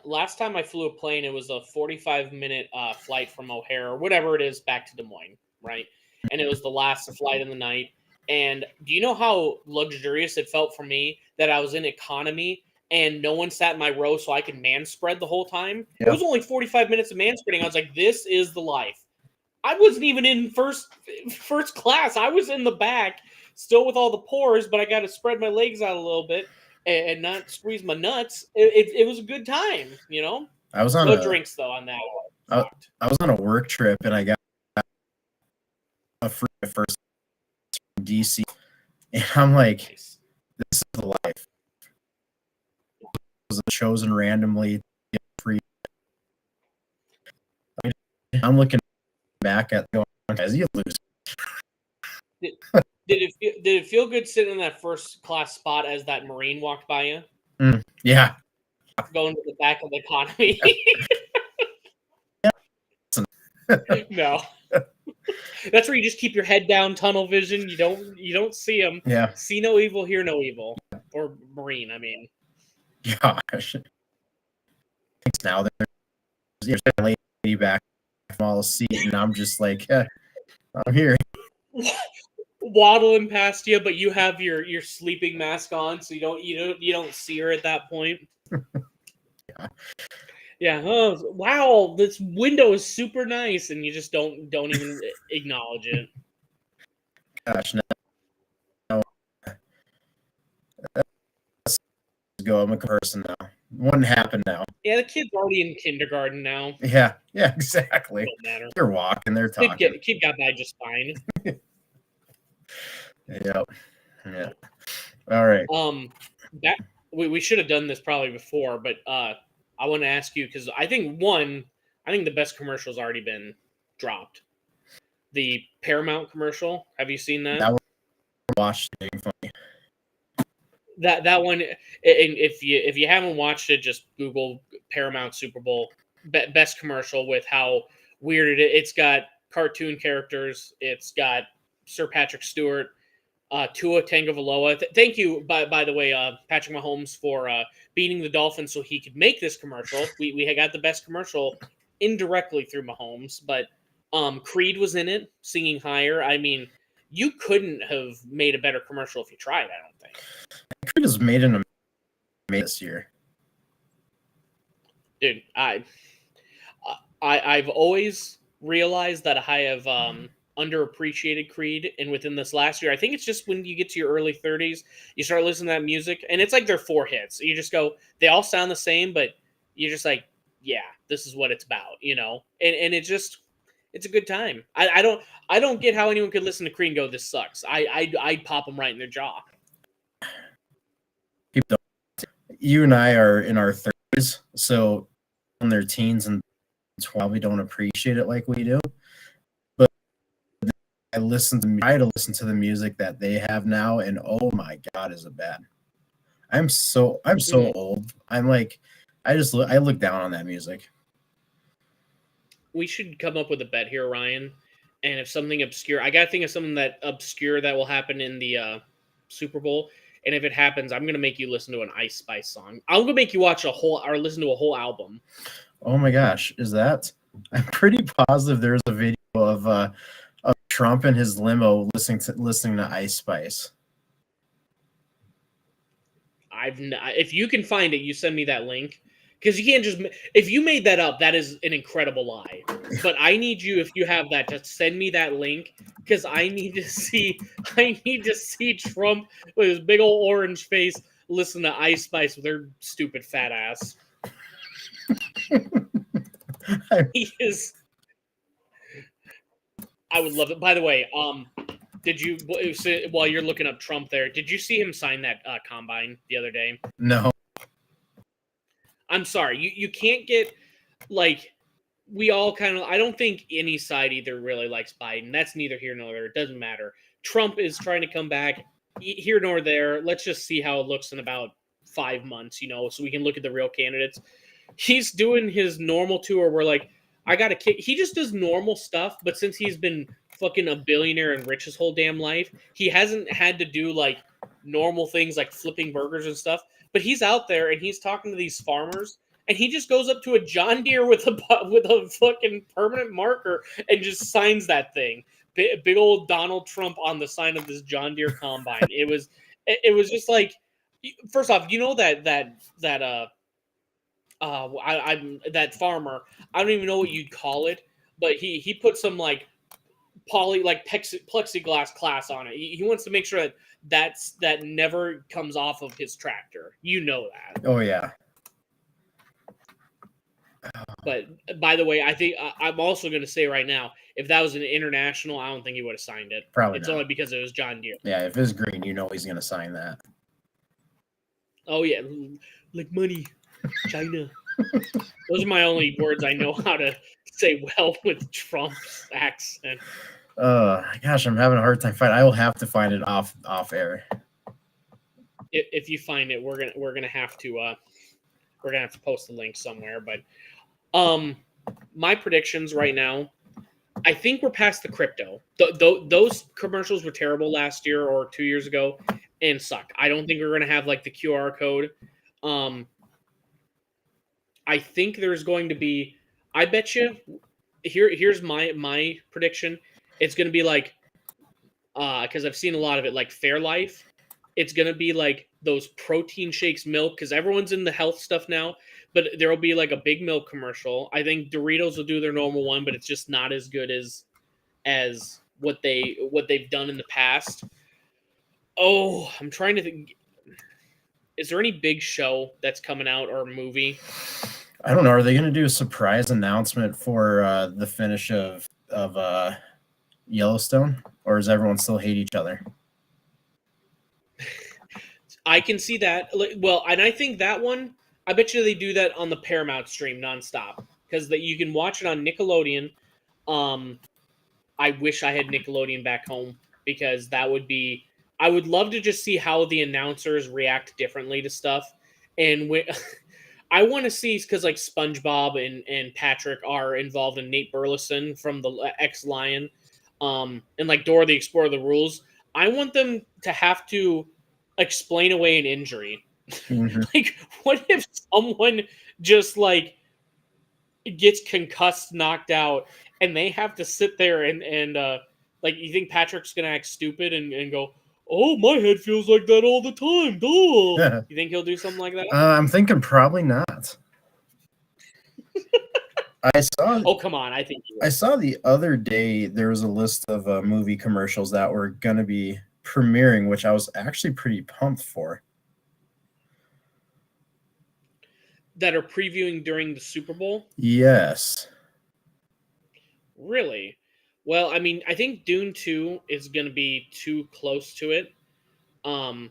Last time I flew a plane, it was a 45-minute flight from O'Hare or whatever it is back to Des Moines, right? And it was the last flight of the night. And do you know how luxurious it felt for me that I was in economy and no one sat in my row so I could man spread the whole time? Yep. It was only 45 minutes of man spreading. I was like, this is the life. I wasn't even in first class. I was in the back, still with all the pores, but I got to spread my legs out a little bit and not squeeze my nuts. It was a good time, I was on no drinks though on that one. I was on a work trip and I got a free first from DC, and I'm like, nice. This is the life. It was chosen randomly, free. I'm looking back at going, guys, you lose. Did it feel good sitting in that first class spot as that Marine walked by you? Yeah. Going to the back of the economy. No. That's where you just keep your head down, tunnel vision. You don't see them. Yeah. See no evil, hear no evil. Or Marine, I mean. Gosh. Now there's a lady back from all the seat, and I'm just like, I'm here. Waddling past you, but you have your sleeping mask on, so you don't see her at that point. Yeah. Oh wow, this window is super nice, and you just don't even acknowledge it. Gosh, no. Let's go. I'm a person now. Wouldn't happen now. Yeah, the kid's already in kindergarten now. Yeah, exactly. Don't matter. They're walking. They're talking. Kid got by just fine. Yep. Yeah. All right. We should have done this probably before, but I want to ask you because I think the best commercial's already been dropped. The Paramount commercial. Have you seen that? That one watched it. Funny. That one. And if you haven't watched it, just Google Paramount Super Bowl best commercial with how weird it is. It's got cartoon characters. It's got Sir Patrick Stewart. Tua Tagovailoa. Thank you, by the way, Patrick Mahomes, for beating the Dolphins so he could make this commercial. We had got the best commercial indirectly through Mahomes, but Creed was in it, singing higher. I mean, you couldn't have made a better commercial if you tried, I don't think. Creed has made an amazing this year. Dude, I've always realized that I have underappreciated Creed, and within this last year, I think it's just when you get to your early 30s, you start listening to that music, and it's like their 4 hits. You just go, they all sound the same, but you're just like, yeah, this is what it's about, you know? And it's a good time. I don't get how anyone could listen to Creed and go, this sucks. I'd pop them right in their jaw. You and I are in our 30s, so in their teens and 12, we don't appreciate it like we do. But I try to listen to the music that they have now, and oh my God, is it bad? I'm so old. I'm like, I look down on that music. We should come up with a bet here, Ryan. And if something obscure, I gotta think of something that obscure that will happen in the Super Bowl. And if it happens, I'm gonna make you listen to an Ice Spice song. I'm gonna make you watch listen to a whole album. Oh my gosh, is that? I'm pretty positive there's a video of Trump in his limo listening to Ice Spice. If you can find it, you send me that link. Because you can't just, if you made that up, that is an incredible lie. But I need you, if you have that, to send me that link, because I need to see Trump with his big old orange face listen to Ice Spice with her stupid fat ass. He is. I would love it. By the way, did you, while you're looking up Trump there, did you see him sign that combine the other day? No. I'm sorry. You can't get, like, we all kind of, I don't think any side either really likes Biden. That's neither here nor there. It doesn't matter. Trump is trying to come back here nor there. Let's just see how it looks in about 5 months, so we can look at the real candidates. He's doing his normal tour where, like, I got a kick. He just does normal stuff, but since he's been fucking a billionaire and rich his whole damn life, he hasn't had to do, like, normal things like flipping burgers and stuff. But he's out there and he's talking to these farmers, and he just goes up to a John Deere with a fucking permanent marker and just signs that thing. Big old Donald Trump on the sign of this John Deere combine. It was just like, first off, that farmer, I don't even know what you'd call it, but he put some like plexiglass glass on it. He wants to make sure that never comes off of his tractor. You know that. Oh yeah. But by the way, I think I'm also going to say right now, if that was an international, I don't think he would have signed it. Probably it's not. only because it was John Deere. Yeah, if it's green, he's going to sign that. Oh yeah, like money, China. Those are my only words I know how to say well with Trump's accent. Gosh, I'm having a hard time finding. I will have to find it off air. If you find it, we're gonna have to post the link somewhere. But my predictions right now, I think we're past the crypto. Those commercials were terrible last year or 2 years ago and suck. I don't think we're gonna have like the QR code. I think there's going to be. I bet you. Here's my prediction. It's going to be like, because I've seen a lot of it, like Fairlife. It's going to be like those protein shakes, milk, because everyone's in the health stuff now. But there will be like a big milk commercial. I think Doritos will do their normal one, but it's just not as good as what they've done in the past. Oh, I'm trying to think. Is there any big show that's coming out or movie? I don't know. Are they going to do a surprise announcement for the finish of Yellowstone, or does everyone still hate each other? I can see that. Well, and I think that one, I bet you they do that on the Paramount stream nonstop because you can watch it on Nickelodeon. I wish I had Nickelodeon back home because that would be. I would love to just see how the announcers react differently to stuff, and I want to see because like SpongeBob and Patrick are involved in Nate Burleson from the ex-Lion, and like Dora the Explorer, the Rules. I want them to have to explain away an injury. Mhm. Like, what if someone just like gets concussed, knocked out, and they have to sit there and like, you think Patrick's gonna act stupid and go, "Oh, my head feels like that all the time." Duh. You think he'll do something like that? I'm thinking probably not. I saw Oh, come on! I think he I will. saw the other day there was a list of movie commercials that were going to be premiering, which I was actually pretty pumped for. That are previewing during the Super Bowl. Yes. Really? Well, I mean, I think Dune 2 is going to be too close to it. Um,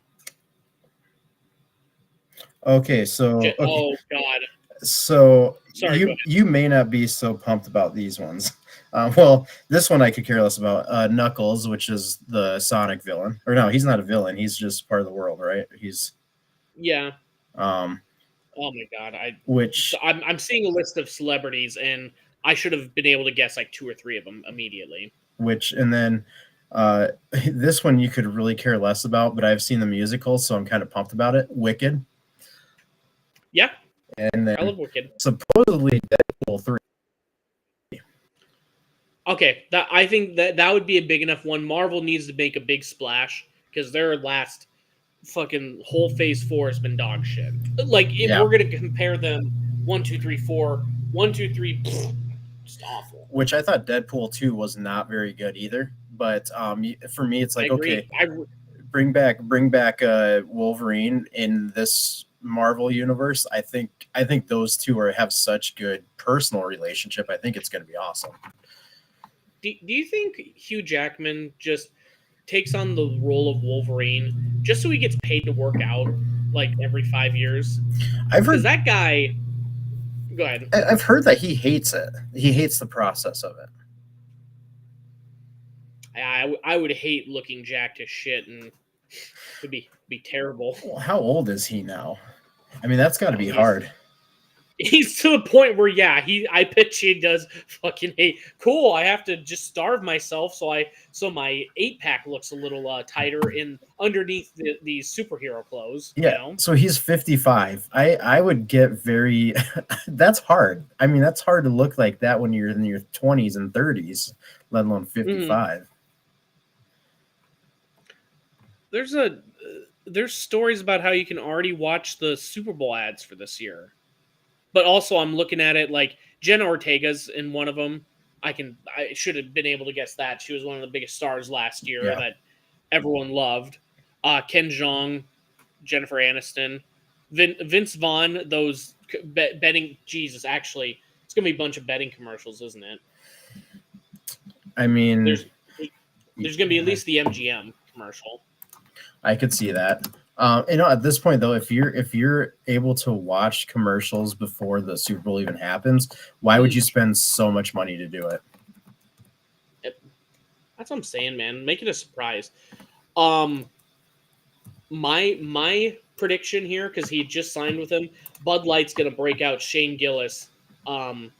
Okay, so oh God. so Sorry, go you may not be so pumped about these ones. Well, this one I could care less about. Knuckles, which is the Sonic villain, or no, he's not a villain. He's just part of the world, right? He's Yeah. um, Oh my God. So which I'm seeing a list of celebrities, and I should have been able to guess like two or three of them immediately. and then uh, this one you could really care less about, but I've seen the musical, so I'm kind of pumped about it. Wicked, Yeah, and I then love Wicked. supposedly Deadpool 3. Okay, that I think that would be a big enough one. Marvel needs to make a big splash because their last fucking whole Phase 4 has been dog shit. Like, if Yeah, we're gonna compare them, 1, 2, 3, 4, 1, 2, 3, just awful. which I thought Deadpool 2 was not very good either. But for me, it's I like, okay, agree. bring back Wolverine in this Marvel universe. I think those two have such good personal relationship. I think it's going to be awesome. Do you think Hugh Jackman just takes on the role of Wolverine just so he gets paid to work out like every 5 years? I've Because heard that guy. Go ahead. I've heard that he hates it. He hates the process of it. I would hate looking jacked as shit, and it'd be terrible. Well, how old is he now? I mean, that's got to Oh, be hard. he's to the point where, yeah, I bet he does fucking hate. Cool, I have to just starve myself so my 8-pack looks a little tighter in underneath these superhero clothes. Yeah, so he's 55. I would get very that's hard. I mean, that's hard to look like that when you're in your 20s and 30s, let alone Mhm. 55. There's stories about how you can already watch the Super Bowl ads for this year. But also, I'm looking at it like Jenna Ortega's in one of them. I should have been able to guess that. She was one of the biggest stars last year Yeah. that everyone loved. Ken Jeong, Jennifer Aniston, Vince Vaughn. Those betting. Jesus, actually, it's gonna be a bunch of betting commercials, isn't it? I mean, There's there's gonna be at least the MGM commercial. I could see that. At this point though, if you're able to watch commercials before the Super Bowl even happens, why would you spend so much money to do it? That's what I'm saying, man. Make it a surprise. Um, my prediction here, because he just signed with him, Bud Light's gonna break out Shane Gillis. Um,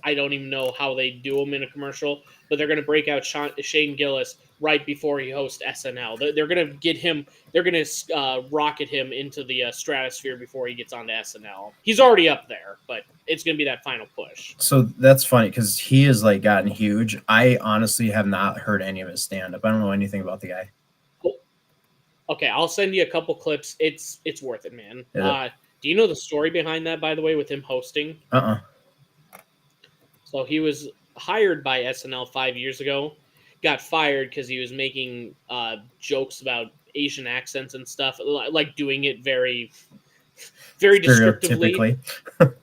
I don't even know how they do him in a commercial, but they're gonna break out Shane Gillis right before he hosts SNL. They're gonna get him. They're gonna rocket him into the stratosphere before he gets onto SNL. He's already up there, but it's gonna be that final push. So that's funny because he has like gotten huge. I honestly have not heard any of his stand up. I don't know anything about the guy. Okay, I'll send you a couple clips. It's worth it, man. Uh Do you know the story behind that, by the way, with him hosting? uh. So he was hired by SNL 5 years ago, got fired because he was making jokes about Asian accents and stuff, like doing it very, very descriptively. Stereotypically.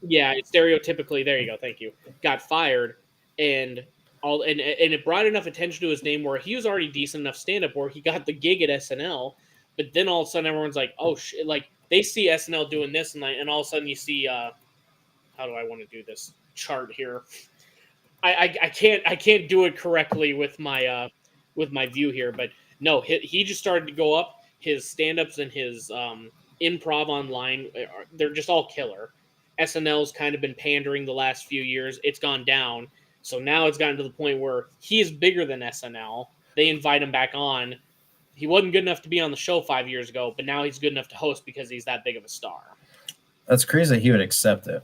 Yeah, stereotypically. There you go. Thank you. Got fired, and and it brought enough attention to his name where he was already decent enough stand up where he got the gig at SNL. But then all of a sudden everyone's like, oh shit! Like they see SNL doing this, and all of a sudden you see how do I want to do this chart here? I can't do it correctly with my view here, but no, he just started to go up. His stand-ups and his improv online, they're just all killer. SNL's kind of been pandering the last few years. It's gone down. So now it's gotten to the point where he is bigger than SNL. They invite him back on. he wasn't good enough to be on the show 5 years ago, but now he's good enough to host because he's that big of a star. That's crazy that he would accept it.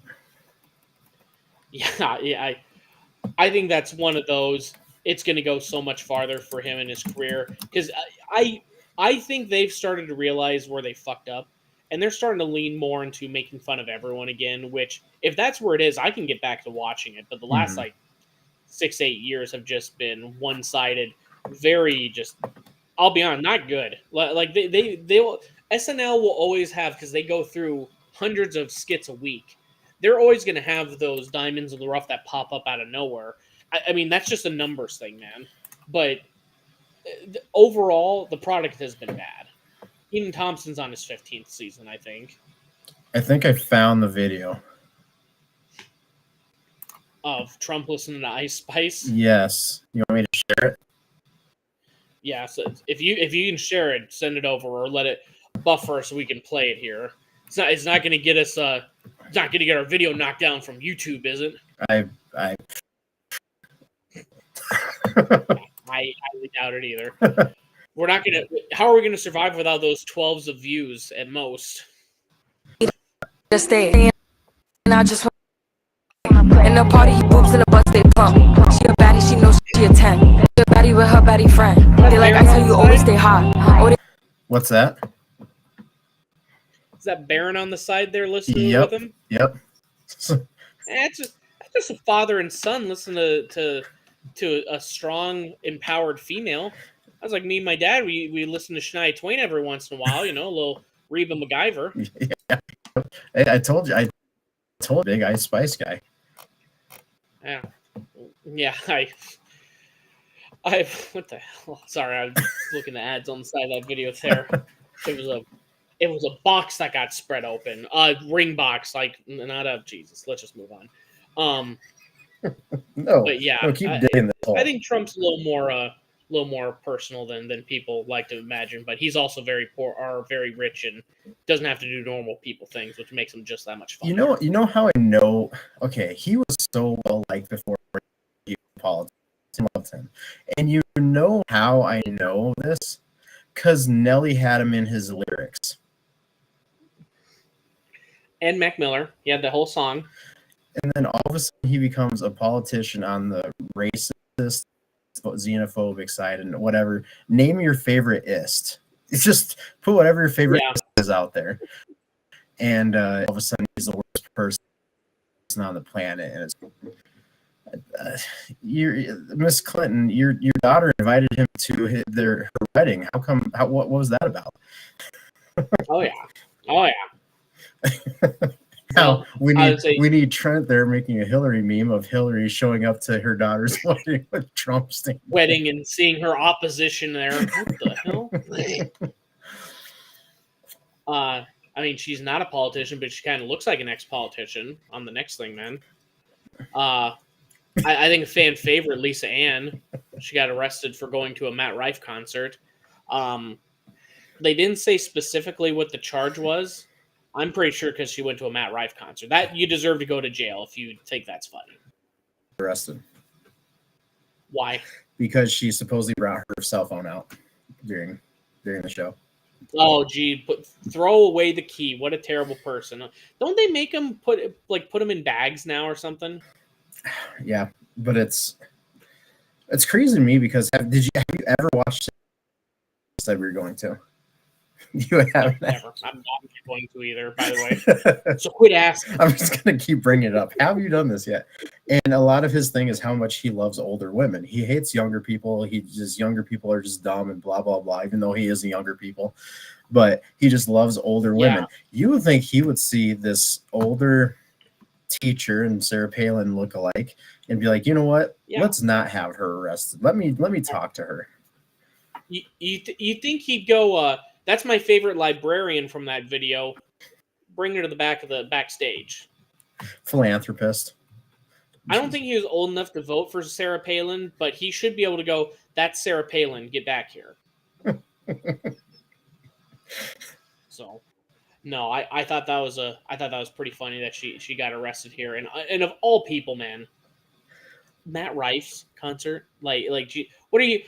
Yeah, I think that's one of those. It's going to go so much farther for him in his career because I think they've started to realize where they fucked up, and they're starting to lean more into making fun of everyone again. Which, if that's where it is, I can get back to watching it. But the last like 6-8 years have just been one-sided, very just. I'll be honest, not good. Like they'll SNL will always have, because they go through hundreds of skits a week. They're always going to have those diamonds in the rough that pop up out of nowhere. I mean, that's just a numbers thing, man. But overall, the product has been bad. Kenan Thompson's on his 15th season, I think. I think I found the video Of Trump listening to Ice Spice. Yes. You want me to share it? Yeah, so if you can share it, send it over or let it buffer so we can play it here. It's not going to get us it's not going to get our video knocked down from YouTube, is it? I highly doubt it either. We're not going to. How are we going to survive without those 12s of views at most? Just stay. And I just in the party, he boobs in the butt, stay plump. She a baddie, she knows she a 10. She a baddie with her baddie friend. They like I tell you, always stay hot. What's that? Is that Baron on the side there listening with him? Yep. That's just a father and son listening to a strong, empowered female. I was like me and my dad. We listen to Shania Twain every once in a while. You know, a little Reba MacGyver. Yeah. I told you. Big Ice Spice guy. Yeah. I what the hell? Sorry, I was looking at ads on the side of that video there. It was a box that got spread open. Ring box, like not a Jesus. Let's just move on. No, but yeah, no, keep digging this hole. I think Trump's a little more personal than people like to imagine. But he's also very poor, or very rich, and doesn't have to do normal people things, which makes him just that much fun. You know how I know? Okay, he was so well liked before he politics. I loved him, and you know how I know this? Because Nelly had him in his lyrics. And Mac Miller, he had the whole song. And then all of a sudden he becomes a politician on the racist, xenophobic side and whatever. Name your favorite ist. It's just put whatever your favorite is out there. And all of a sudden he's the worst person on the planet. And it's Miss Clinton, your daughter invited him to her wedding. How come? What was that about? Oh yeah. Now we need Trent there making a Hillary meme of Hillary showing up to her daughter's wedding with Trump standing wedding and seeing her opposition there. What the hell? I mean, she's not a politician, but she kind of looks like an ex-politician on the next thing, man. I think a fan favorite, Lisa Ann, she got arrested for going to a Matt Rife concert. They didn't say specifically what the charge was. I'm pretty sure because she went to a Matt Rife concert. That you deserve to go to jail if you think that's funny. Arrested. Why? Because she supposedly brought her cell phone out during the show. Oh, gee, throw away the key. What a terrible person. Don't they make them put them in bags now or something? Yeah, but it's crazy to me because have you ever watched it? Said we were going to. You haven't. Never. I'm not going to either, by the way. So quit asking. I'm just going to keep bringing it up. Have you done this yet? And a lot of his thing is how much he loves older women. He hates younger people. Younger people are just dumb and blah, blah, blah, even though he is a younger people. But he just loves older women. You would think he would see this older teacher and Sarah Palin look alike and be like, you know what? Yeah. Let's not have her arrested. Let me talk to her. You think he'd go, that's my favorite librarian from that video. Bring her to the backstage. Philanthropist. I don't think he was old enough to vote for Sarah Palin, but he should be able to go, that's Sarah Palin, get back here. So, no, I thought that was pretty funny that she got arrested here, and of all people, man, Matt Rife's concert, what are you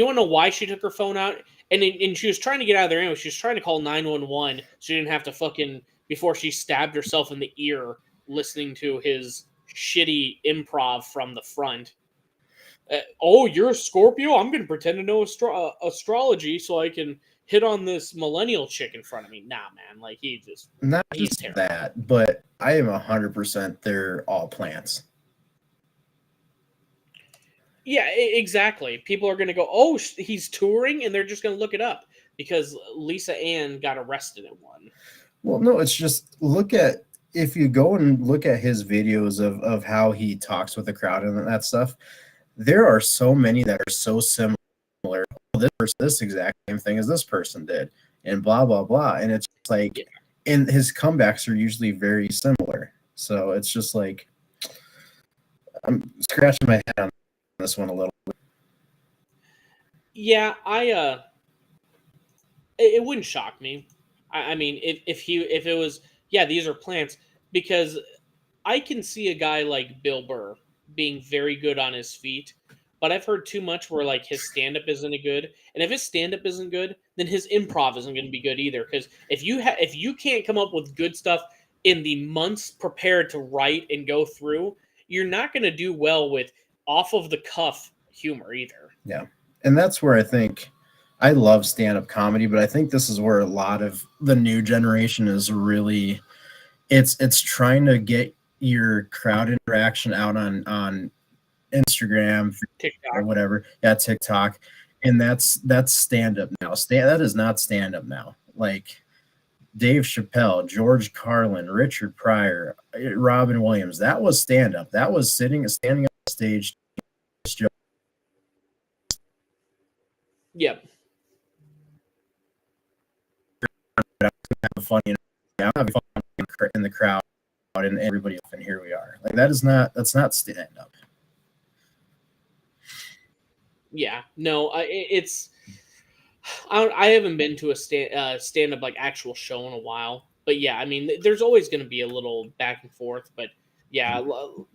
want to know why she took her phone out? And she was trying to get out of there anyway. She was trying to call 911 so she didn't have to fucking, before she stabbed herself in the ear listening to his shitty improv from the front. Oh, you're a Scorpio? I'm going to pretend to know astrology so I can hit on this millennial chick in front of me. Nah, man. Like, he's just terrible. that, but I am 100% they're all plants. Yeah, exactly. People are going to go, oh, he's touring, and they're just going to look it up because Lisa Ann got arrested at one. Well, no, it's just if you go and look at his videos of how he talks with the crowd and that stuff, there are so many that are so similar. This exact same thing as this person did, and blah, blah, blah. And it's just like, yeah. And his comebacks are usually very similar. So it's just like, I'm scratching my head on this one a little bit. Yeah, it wouldn't shock me. I mean, if it was, yeah, these are plants, because I can see a guy like Bill Burr being very good on his feet, but I've heard too much where like his stand-up isn't good, and if his stand-up isn't good, then his improv isn't going to be good either. Because if you can't come up with good stuff in the months prepared to write and go through, you're not going to do well with off of the cuff humor either. Yeah, and that's where I think I love stand-up comedy, but I think this is where a lot of the new generation is really it's trying to get your crowd interaction out on Instagram, TikTok, or whatever. Yeah, TikTok. And that's stand-up now. That is not stand-up now. Like Dave Chappelle, George Carlin, Richard Pryor, Robin Williams, that was stand-up. That was standing on the stage. Yep. Have fun, I'm having fun in the crowd and everybody, and here we are. Like that's not stand-up. Yeah, no, I haven't been to a stand-up like actual show in a while, but yeah, I mean, there's always going to be a little back and forth, but yeah,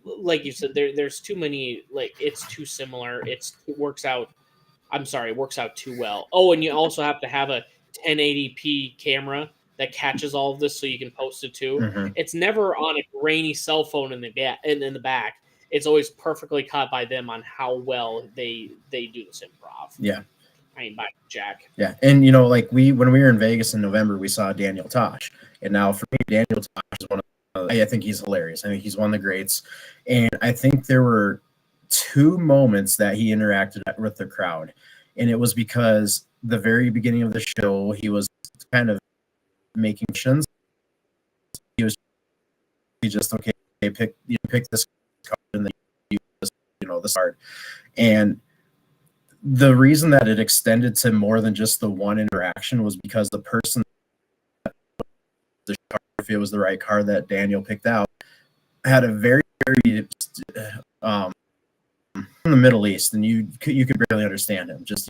like you said, there's too many, like it's too similar. It works out too well. Oh, and you also have to have a 1080p camera that catches all of this so you can post it too. Mm-hmm. It's never on a grainy cell phone in the back. It's always perfectly caught by them on how well they do this improv. Yeah. I mean, by Jack. Yeah. And, like when we were in Vegas in November, we saw Daniel Tosh. And now for me, Daniel Tosh is one of I think he's hilarious. I think he's one of the greats. And I think there were 2 moments that he interacted with the crowd. And it was because the very beginning of the show, he was kind of making shins. He just, okay, pick this card and then this card. And the reason that it extended to more than just the one interaction was because the person, if it was the right card that Daniel picked out, had a very, very from the Middle East, and you could barely understand him. Just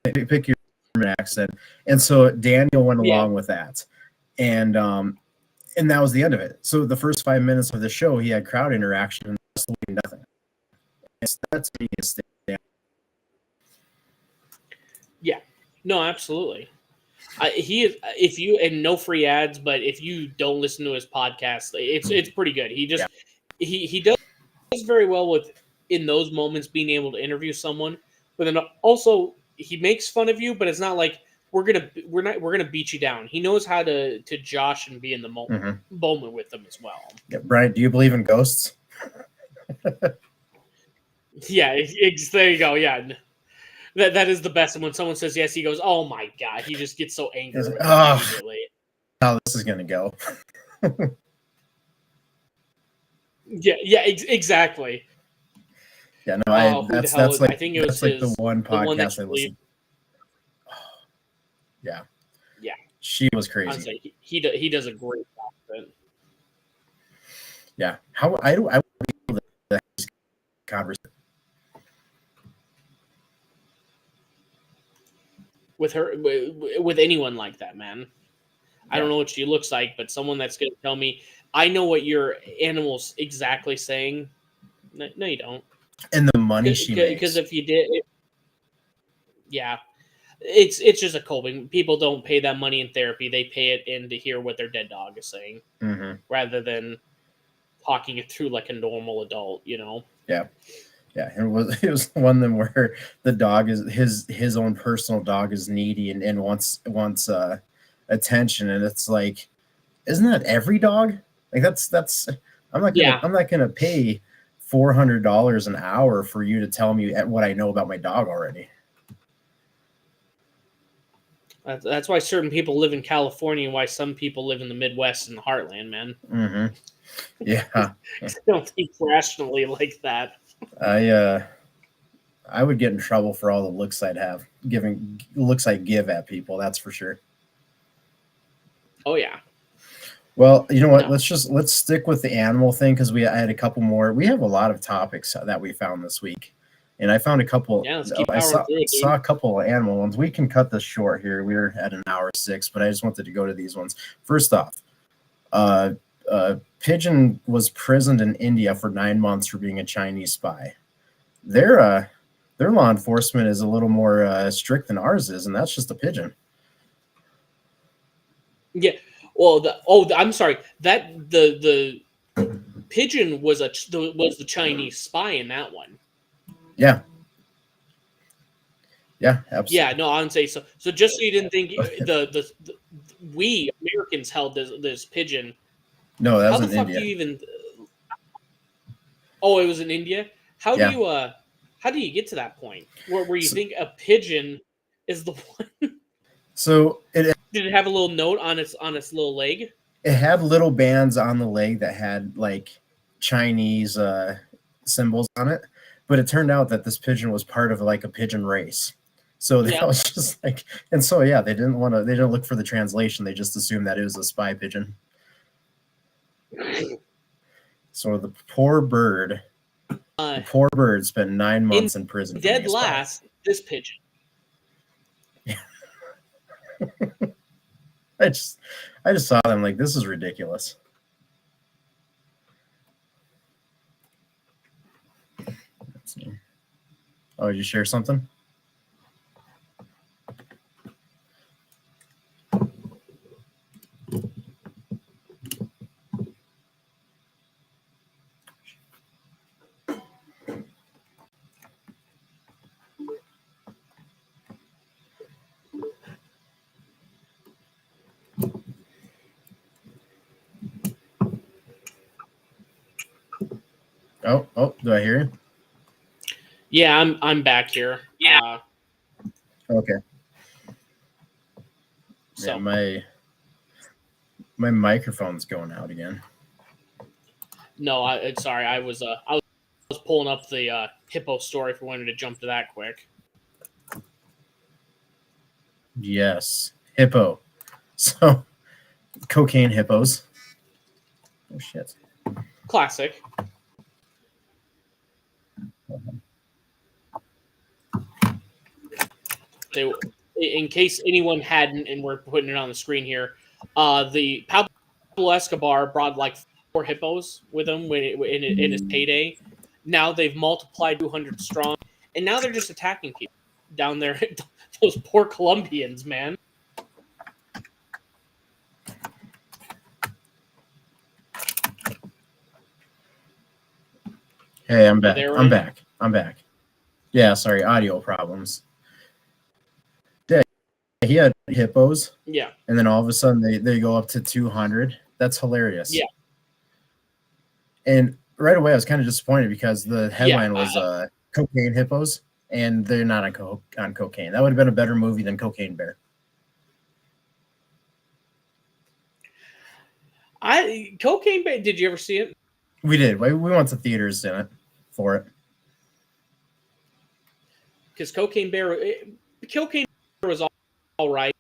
pick your accent, and so Daniel went along with that, and that was the end of it. So the first 5 minutes of the show, he had crowd interaction and nothing. That's me. Yeah, no, absolutely. If you, and no free ads, but if you don't listen to his podcast, it's pretty good. He just he does very well with, in those moments, being able to interview someone, but then also he makes fun of you, but it's not like we're gonna beat you down. He knows how to josh and be in the moment with them as well. Yeah, Bryant, do you believe in ghosts? Yeah, there you go. Yeah, that is the best. And when someone says yes, he goes, "Oh my god!" He just gets so angry. Like, how this is gonna go? Yeah, exactly. Yeah, no, that's like I think it was the one podcast I listened. Yeah, she was crazy. Honestly, he does a great job of it. Yeah, how I would be able to conversation with her, with anyone like that, man. I don't know what she looks like, but someone that's going to tell me, I know what your animal's exactly saying. No, you don't. And the money she makes. Because if you did, yeah. it's just a coping. People don't pay that money in therapy; they pay it in to hear what their dead dog is saying, rather than talking it through like a normal adult. Yeah. Yeah, it was one of them where the dog is his own personal dog is needy and wants attention, and it's like, isn't that every dog? Like that's I'm not gonna pay $400 an hour for you to tell me what I know about my dog already. That's why certain people live in California and why some people live in the Midwest and the Heartland, man. Yeah, I don't think rationally like that. I would get in trouble for all the looks I'd have giving looks I give at people. That's for sure. Oh yeah. Well, you know what? No. Let's stick with the animal thing because I had a couple more. We have a lot of topics that we found this week, and I found a couple. Yeah, let's keep saw a couple of animal ones. We can cut this short here. We're at an hour 6, but I just wanted to go to these ones. First off, pigeon was prisoned in India for 9 months for being a Chinese spy. Their law enforcement is a little more strict than ours is, and that's just a pigeon. Yeah. Well, I'm sorry. That the pigeon was the Chinese spy in that one. Yeah. Yeah, absolutely. Yeah, no, I would say so. So just so you didn't think the we Americans held this pigeon. No, that was in India. How the fuck do you even? Oh, it was in India. How do you get to that point where you think a pigeon is the one? So did it have a little note on its little leg? It had little bands on the leg that had like Chinese symbols on it, but it turned out that this pigeon was part of like a pigeon race. So that was just like, and so they didn't look for the translation. They just assumed that it was a spy pigeon. So the poor bird spent 9 months in prison. Dead last, this pigeon. I just saw them like, this is ridiculous. Let's see. Oh, did you share something? Oh, do I hear you? Yeah, I'm back here. Yeah. Okay. So yeah, my microphone's going out again. No, sorry. I was pulling up the hippo story if we wanted to jump to that quick. Yes, hippo. So, cocaine hippos. Oh shit. Classic. In case anyone hadn't, and we're putting it on the screen here, the Pablo Escobar brought like 4 hippos with him in his payday. Now they've multiplied 200 strong, and now they're just attacking people down there. Those poor Colombians, man. Hey, I'm back. I'm back. Yeah, sorry, audio problems. Yeah, he had hippos. Yeah. And then all of a sudden they go up to 200. That's hilarious. Yeah. And right away I was kind of disappointed because the headline was cocaine hippos, and they're not on cocaine. That would have been a better movie than Cocaine Bear. Cocaine Bear, did you ever see it? We did. We went to theaters in it for it. Because Cocaine Bear was all right.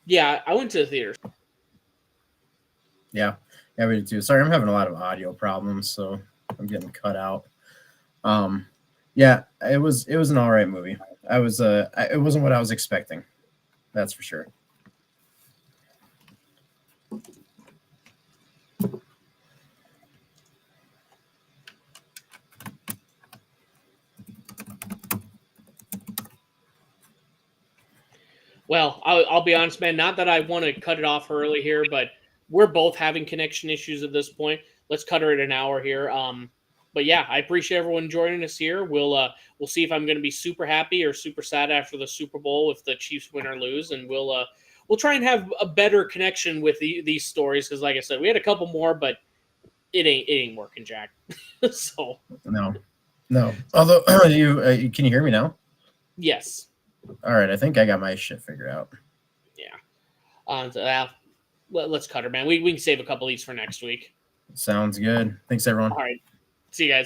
Yeah, I went to the theaters. Yeah, we did too. Sorry, I'm having a lot of audio problems, so I'm getting cut out. Yeah, it was an all right movie. I was it wasn't what I was expecting. That's for sure. Well, I'll be honest, man. Not that I want to cut it off early here, but we're both having connection issues at this point. Let's cut her at an hour here. But yeah, I appreciate everyone joining us here. We'll see if I'm going to be super happy or super sad after the Super Bowl if the Chiefs win or lose, and we'll try and have a better connection with these stories because, like I said, we had a couple more, but it ain't working, Jack. So no. Although you can you hear me now? yes. All right, I think I got my shit figured out. Yeah. So, let's cut her, man. We can save a couple of these for next week. Sounds good. Thanks, everyone. All right. See you guys.